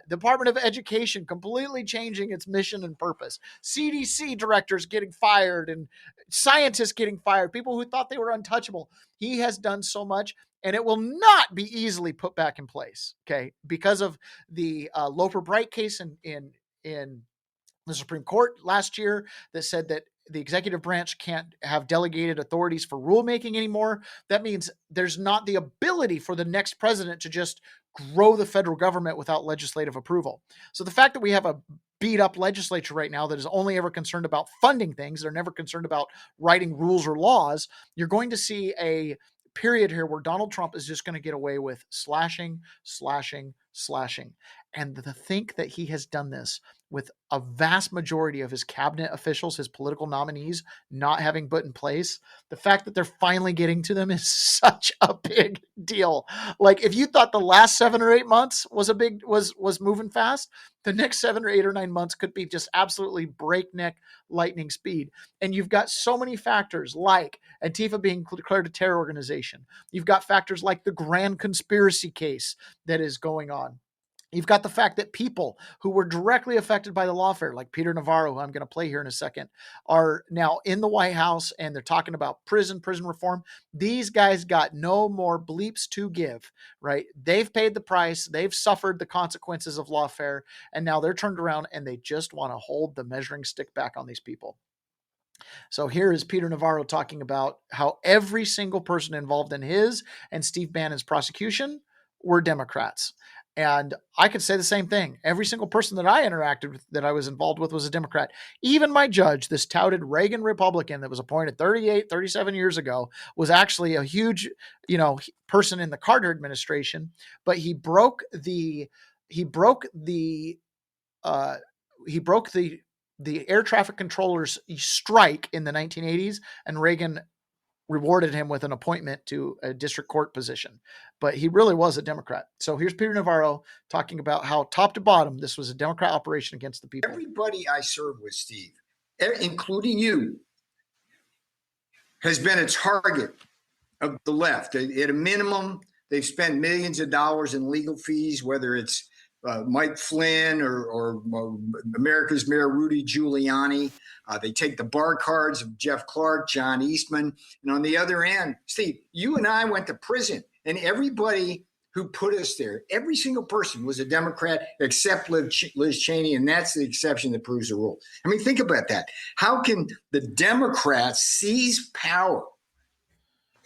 Department of Education completely changing its mission and purpose, CDC directors getting fired and scientists getting fired, people who thought they were untouchable. He has done so much, and it will not be easily put back in place, okay, because of the Loper Bright case in the Supreme Court last year that said that the executive branch can't have delegated authorities for rulemaking anymore. That means there's not the ability for the next president to just grow the federal government without legislative approval. So the fact that we have a beat up legislature right now that is only ever concerned about funding things, they're never concerned about writing rules or laws, you're going to see a period here where Donald Trump is just going to get away with slashing. And to think that he has done this with a vast majority of his cabinet officials, his political nominees, not having put in place, the fact that they're finally getting to them is such a big deal. Like, if you thought the last 7 or 8 months was moving fast, the next 7 or 8 or 9 months could be just absolutely breakneck lightning speed. And you've got so many factors like Antifa being declared a terror organization. You've got factors like the grand conspiracy case that is going on. You've got the fact that people who were directly affected by the lawfare, like Peter Navarro, who I'm going to play here in a second, are now in the White House and they're talking about prison reform. These guys got no more bleeps to give, right? They've paid the price. They've suffered the consequences of lawfare. And now they're turned around and they just want to hold the measuring stick back on these people. So here is Peter Navarro talking about how every single person involved in his and Steve Bannon's prosecution were Democrats. And I could say the same thing. Every single person that I interacted with, that I was involved with, was a Democrat. Even my judge, this touted Reagan Republican that was appointed 37 years ago, was actually a huge, person in the Carter administration. But he broke the air traffic controllers strike in the 1980s, and Reagan rewarded him with an appointment to a district court position, but he really was a Democrat. So here's Peter Navarro talking about how top to bottom, this was a Democrat operation against the people. Everybody I served with, Steve, including you, has been a target of the left. At a minimum, they've spent millions of dollars in legal fees, whether it's Mike Flynn or America's Mayor Rudy Giuliani. They take the bar cards of Jeff Clark, John Eastman. And on the other end, Steve, you and I went to prison, and everybody who put us there, every single person was a Democrat except Liz Cheney, and that's the exception that proves the rule. I mean, think about that. How can the Democrats seize power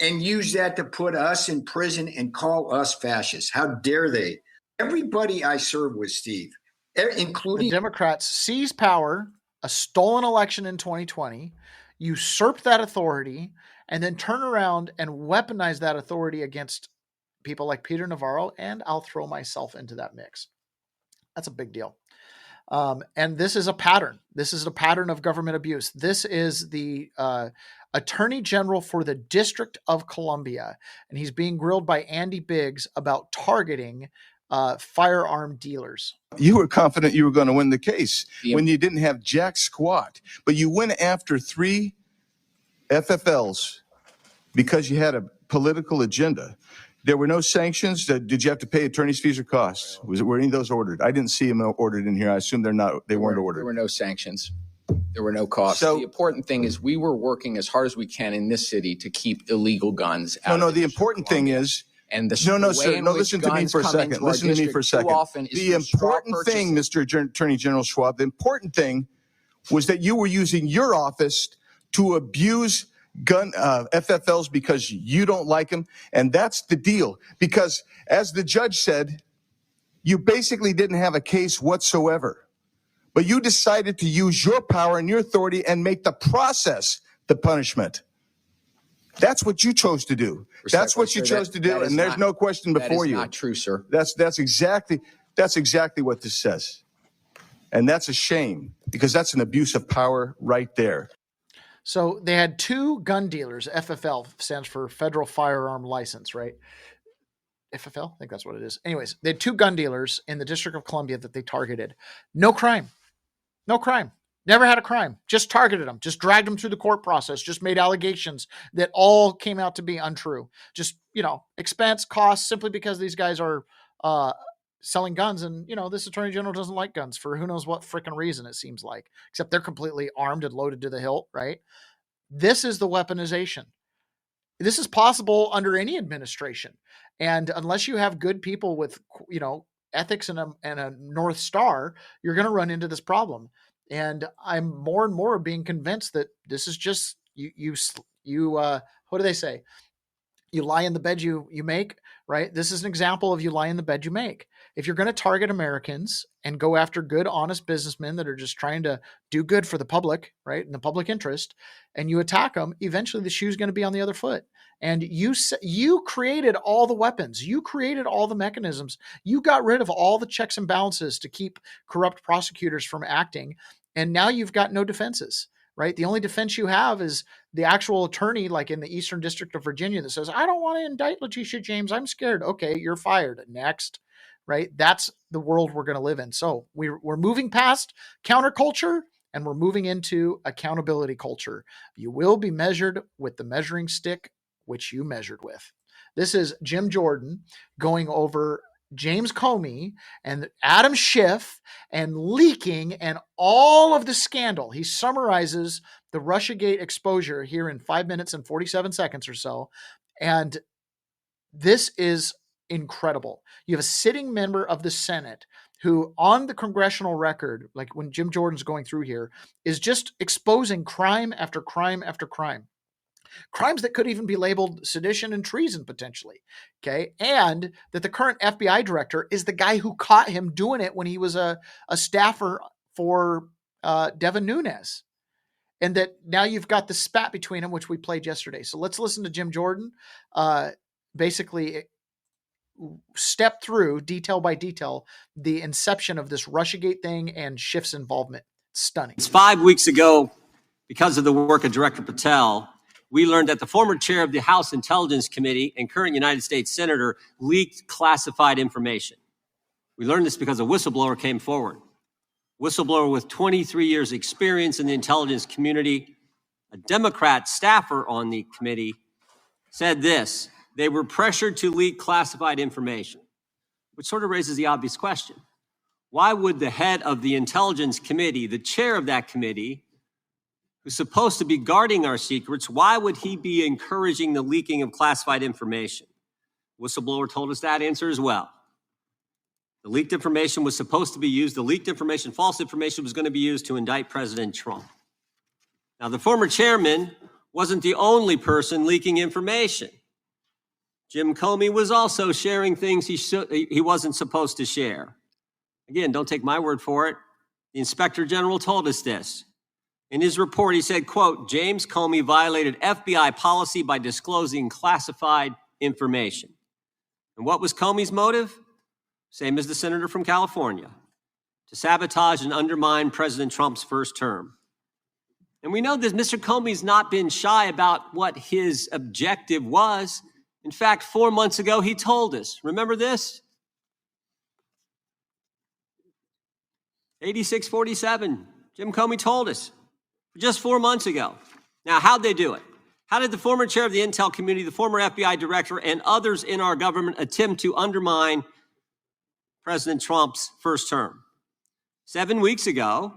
and use that to put us in prison and call us fascists? How dare they? Everybody I served with, Steve, including the Democrats, seize power, a stolen election in 2020, usurp that authority, and then turn around and weaponize that authority against people like Peter Navarro, and I'll throw myself into that mix. That's a big deal. And this is a pattern. This is a pattern of government abuse. This is the Attorney General for the District of Columbia, and he's being grilled by Andy Biggs about targeting firearm dealers. You were confident you were going to win the case when you didn't have jack squat, but you went after 3 FFLs because you had a political agenda. There were no sanctions. Did you have to pay attorney's fees or costs? Were any of those ordered? I didn't see them ordered in here. I assume they weren't ordered. There were no sanctions. There were no costs. So the important thing is we were working as hard as we can in this city to keep illegal guns out. No, the important thing is, and the no, way sir. in No, which listen to me guns for a come second. into our Listen to me district for a too second. often is The through straw important thing, purchases. Mr. Attorney General Schwab, the important thing was that you were using your office to abuse gun FFLs because you don't like them, and that's the deal. Because as the judge said, you basically didn't have a case whatsoever, but you decided to use your power and your authority and make the process the punishment. That's what you chose to do. That's what you chose to do, and there's no question before you. That is not true, sir. That's exactly what this says, and that's a shame because that's an abuse of power right there. So they had 2 gun dealers. FFL stands for Federal Firearm License, right? FFL, I think that's what it is. Anyways, they had 2 gun dealers in the District of Columbia that they targeted. No crime. No crime. Never had a crime. Just targeted them. Just dragged them through the court process. Just made allegations that all came out to be untrue. Just, expense, costs, simply because these guys are selling guns. And, this attorney general doesn't like guns for who knows what freaking reason, it seems like. Except they're completely armed and loaded to the hilt, right? This is the weaponization. This is possible under any administration. And unless you have good people with, ethics and a North Star, you're going to run into this problem. And I'm more and more being convinced that this is just what do they say? You lie in the bed you make, right? This is an example of you lie in the bed you make. If you're going to target Americans and go after good, honest businessmen that are just trying to do good for the public, right, in the public interest, and you attack them, eventually the shoe's going to be on the other foot. And you created all the weapons. You created all the mechanisms. You got rid of all the checks and balances to keep corrupt prosecutors from acting. And now you've got no defenses, right? The only defense you have is the actual attorney, like in the Eastern District of Virginia, that says, I don't want to indict Letitia James. I'm scared. Okay, you're fired. Next, right? That's the world we're going to live in. So we're moving past counterculture and we're moving into accountability culture. You will be measured with the measuring stick which you measured with. This is Jim Jordan going over James Comey and Adam Schiff and leaking and all of the scandal. He summarizes the Russiagate exposure here in 5 minutes and 47 seconds or so. And this is incredible. You have a sitting member of the Senate who on the congressional record, like when Jim Jordan's going through here, is just exposing crime after crime after crime. Crimes that could even be labeled sedition and treason potentially, okay? And that the current FBI director is the guy who caught him doing it when he was a staffer for Devin Nunes. And that now you've got the spat between them, which we played yesterday. So let's listen to Jim Jordan basically step through, detail by detail, the inception of this Russiagate thing and Schiff's involvement. It's stunning. It's 5 weeks ago, because of the work of Director Patel, we learned that the former chair of the House Intelligence Committee and current United States Senator leaked classified information. We learned this because a whistleblower came forward. Whistleblower with 23 years experience in the intelligence community, a Democrat staffer on the committee, said this: they were pressured to leak classified information, which sort of raises the obvious question. Why would the head of the Intelligence Committee, the chair of that committee, who's supposed to be guarding our secrets, why would he be encouraging the leaking of classified information? Whistleblower told us that answer as well. The leaked information was supposed to be used, the leaked information, false information, was going to be used to indict President Trump. Now, the former chairman wasn't the only person leaking information. Jim Comey was also sharing things he wasn't supposed to share. Again, don't take my word for it. The Inspector General told us this. In his report, he said, quote, James Comey violated FBI policy by disclosing classified information. And what was Comey's motive? Same as the senator from California: to sabotage and undermine President Trump's first term. And we know that Mr. Comey's not been shy about what his objective was. In fact, 4 months ago, he told us. Remember this? 8647. Jim Comey told us just 4 months ago. Now, how'd they do it? How did the former chair of the intel community, the former FBI director, and others in our government attempt to undermine President Trump's first term? 7 weeks ago,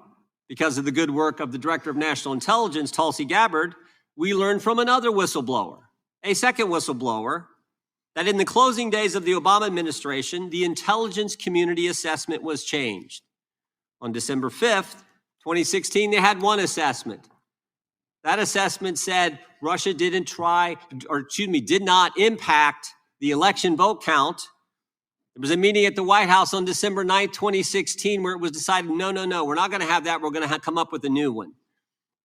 because of the good work of the Director of National Intelligence, Tulsi Gabbard, we learned from another whistleblower, a second whistleblower, that in the closing days of the Obama administration, the intelligence community assessment was changed. On December 5th, 2016, they had one assessment. That assessment said Russia did not impact the election vote count. There was a meeting at the White House on December 9th, 2016, where it was decided, no, we're not going to have that. We're going to come up with a new one.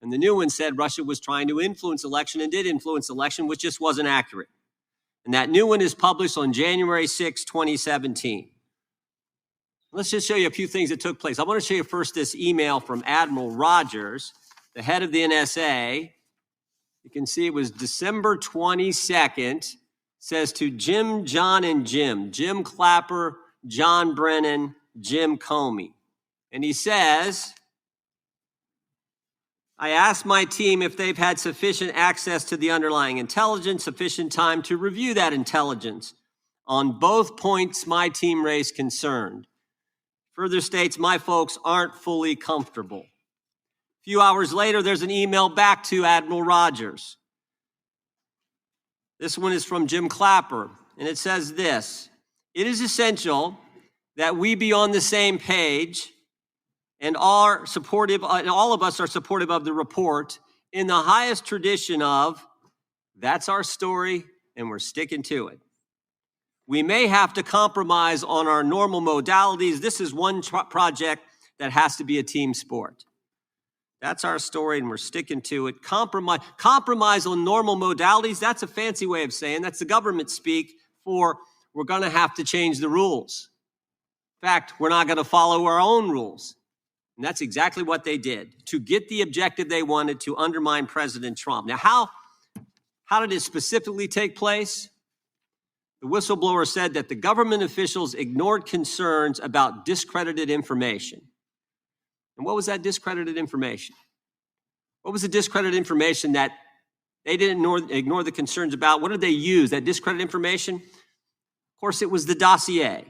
And the new one said Russia was trying to influence election and did influence election, which just wasn't accurate. And that new one is published on January 6, 2017. Let's just show you a few things that took place. I want to show you first this email from Admiral Rogers, the head of the NSA. You can see it was December 22nd. Says to Jim, John, and Jim Clapper, John Brennan, Jim Comey. And he says, I asked my team if they've had sufficient access to the underlying intelligence, sufficient time to review that intelligence. On both points, my team raised concern. Further states, my folks aren't fully comfortable. A few hours later, there's an email back to Admiral Rogers. This one is from Jim Clapper, and it says this: it is essential that we be on the same page and all of us are supportive of the report in the highest tradition of, that's our story and we're sticking to it. We may have to compromise on our normal modalities. This is one project that has to be a team sport. That's our story, and we're sticking to it. Compromise on normal modalities, that's a fancy way of saying, that's the government speak for we're going to have to change the rules. In fact, we're not going to follow our own rules. And that's exactly what they did to get the objective they wanted, to undermine President Trump. Now, how did it specifically take place? The whistleblower said that the government officials ignored concerns about discredited information. And what was that discredited information? What was the discredited information that they didn't ignore the concerns about? What did they use, that discredited information? Of course, it was the dossier,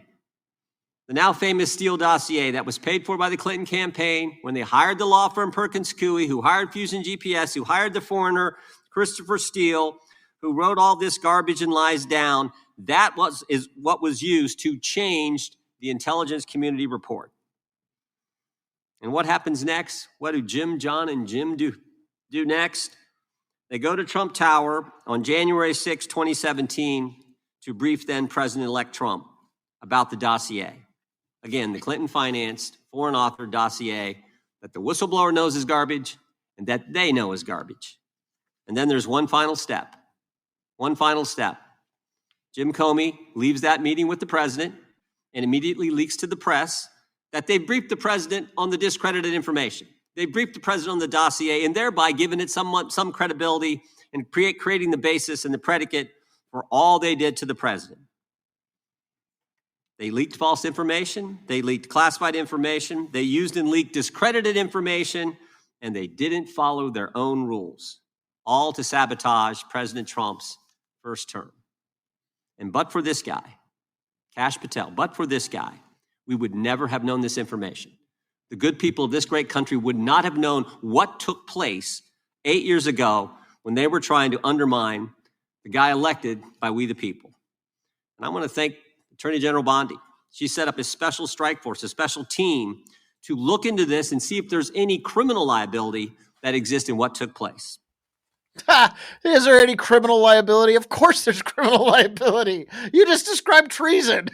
the now famous Steele dossier that was paid for by the Clinton campaign when they hired the law firm Perkins Coie, who hired Fusion GPS, who hired the foreigner Christopher Steele, who wrote all this garbage and lies down. That is what was used to change the intelligence community report. And what happens next? What do Jim, John, and Jim do next? They go to Trump Tower on January 6, 2017, to brief then President-elect Trump about the dossier. Again, the Clinton-financed, foreign-authored dossier that the whistleblower knows is garbage and that they know is garbage. And then there's one final step. One final step. Jim Comey leaves that meeting with the president and immediately leaks to the press that they briefed the president on the discredited information. They briefed the president on the dossier and thereby given it some credibility and creating the basis and the predicate for all they did to the president. They leaked false information. They leaked classified information. They used and leaked discredited information, and they didn't follow their own rules, all to sabotage President Trump's first term. And but for this guy, Kash Patel, but for this guy, we would never have known this information. The good people of this great country would not have known what took place 8 years ago when they were trying to undermine the guy elected by we the people. And I want to thank Attorney General Bondi. She set up a special strike force, a special team to look into this and see if there's any criminal liability that exists in what took place. Is there any criminal liability? Of course there's criminal liability. You just described treason.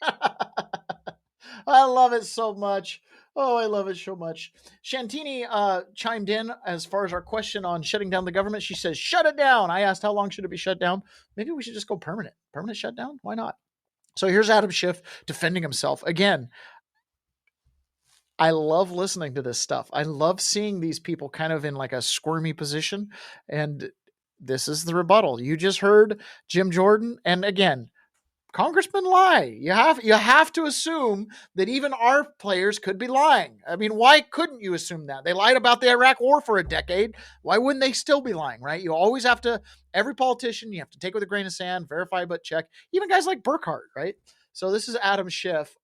I love it so much. Oh, I love it so much. Shantini chimed in as far as our question on shutting down the government. She says, shut it down. I asked how long should it be shut down? Maybe we should just go permanent. Permanent shutdown? Why not? So here's Adam Schiff defending himself. Again, I love listening to this stuff. I love seeing these people kind of in like a squirmy position. And this is the rebuttal. You just heard Jim Jordan. And again, congressmen lie. You have to assume that even our players could be lying. I mean, why couldn't you assume that? They lied about the Iraq war for a decade. Why wouldn't they still be lying, right? You always have to, every politician, you have to take with a grain of sand, verify but check. Even guys like Burkhart, right? So this is Adam Schiff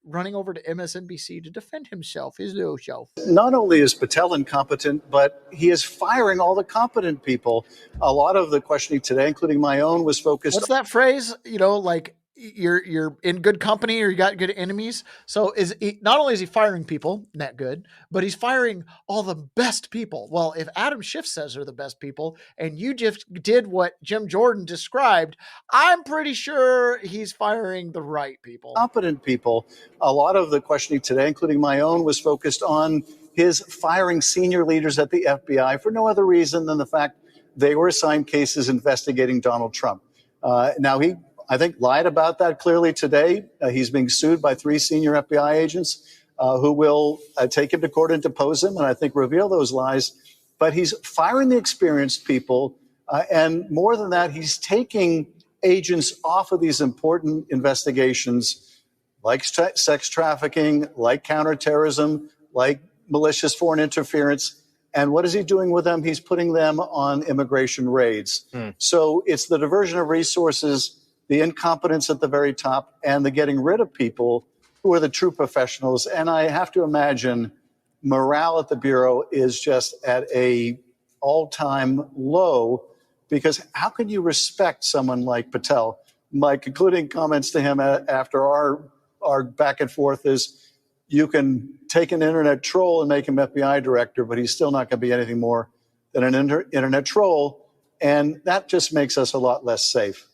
running over to MSNBC to defend himself, his little show. Not only is Patel incompetent, but he is firing all the competent people. A lot of the questioning today, including my own, was focused. What's that phrase? You know, like you're in good company or you got good enemies. So not only is he firing people, not good, but he's firing all the best people. Well, if Adam Schiff says they're the best people and you just did what Jim Jordan described, I'm pretty sure he's firing the right people. Competent people. A lot of the questioning today, including my own, was focused on his firing senior leaders at the FBI for no other reason than the fact they were assigned cases investigating Donald Trump. Now, he, I think, lied about that clearly today. He's being sued by 3 senior FBI agents who will take him to court and depose him and I think reveal those lies. But he's firing the experienced people. And more than that, he's taking agents off of these important investigations like sex trafficking, like counterterrorism, like malicious foreign interference. And what is he doing with them? He's putting them on immigration raids. So it's the diversion of resources, the incompetence at the very top, and the getting rid of people who are the true professionals. And I have to imagine morale at the Bureau is just at a all-time low, because how can you respect someone like Patel? My concluding comments to him after our back and forth is, you can take an internet troll and make him FBI director, but he's still not going to be anything more than an internet troll. And that just makes us a lot less safe.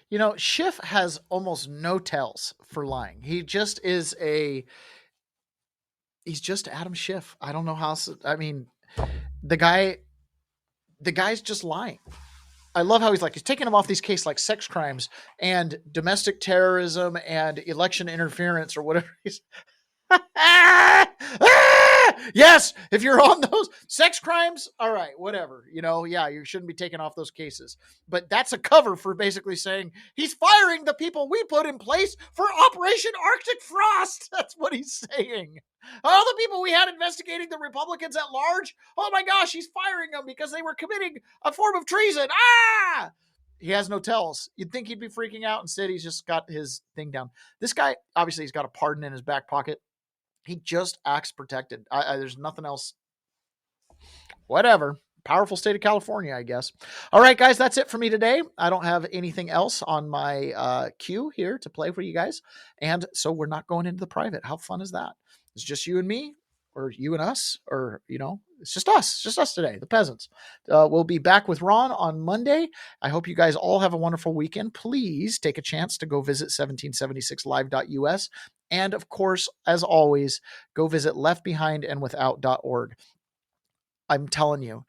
You know, Schiff has almost no tells for lying. He just is he's just Adam Schiff. I don't know how else. I mean, the guy's just lying. I love how he's taking him off these cases like sex crimes and domestic terrorism and election interference or whatever. Yes, if you're on those sex crimes, all right, whatever. You know, yeah, you shouldn't be taking off those cases. But that's a cover for basically saying he's firing the people we put in place for Operation Arctic Frost. That's what he's saying. All the people we had investigating the Republicans at large, oh my gosh, he's firing them because they were committing a form of treason. He has no tells. You'd think he'd be freaking out. Instead, he's just got his thing down. This guy, obviously, he's got a pardon in his back pocket. He just acts protected. There's nothing else. Whatever. Powerful state of California, I guess. All right, guys, that's it for me today. I don't have anything else on my queue here to play for you guys. And so we're not going into the private. How fun is that? It's just you and me, or you and us, or, you know, it's just us. It's just us today, the peasants. We'll be back with Ron on Monday. I hope you guys all have a wonderful weekend. Please take a chance to go visit 1776live.us. And of course, as always, go visit leftbehindandwithout.org. I'm telling you,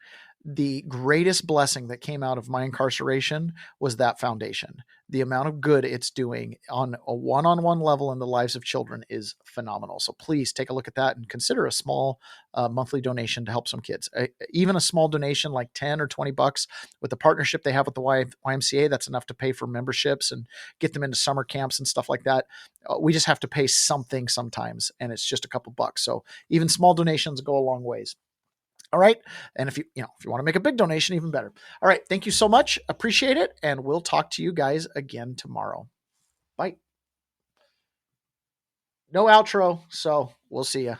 the greatest blessing that came out of my incarceration was that foundation. The amount of good it's doing on a one-on-one level in the lives of children is phenomenal. So please take a look at that and consider a small monthly donation to help some kids. Even a small donation like 10 or 20 bucks with the partnership they have with the YMCA, that's enough to pay for memberships and get them into summer camps and stuff like that. We just have to pay something sometimes, and it's just a couple bucks. So even small donations go a long ways. All right. And if you want to make a big donation, even better. All right. Thank you so much. Appreciate it. And we'll talk to you guys again tomorrow. Bye. No outro. So we'll see you.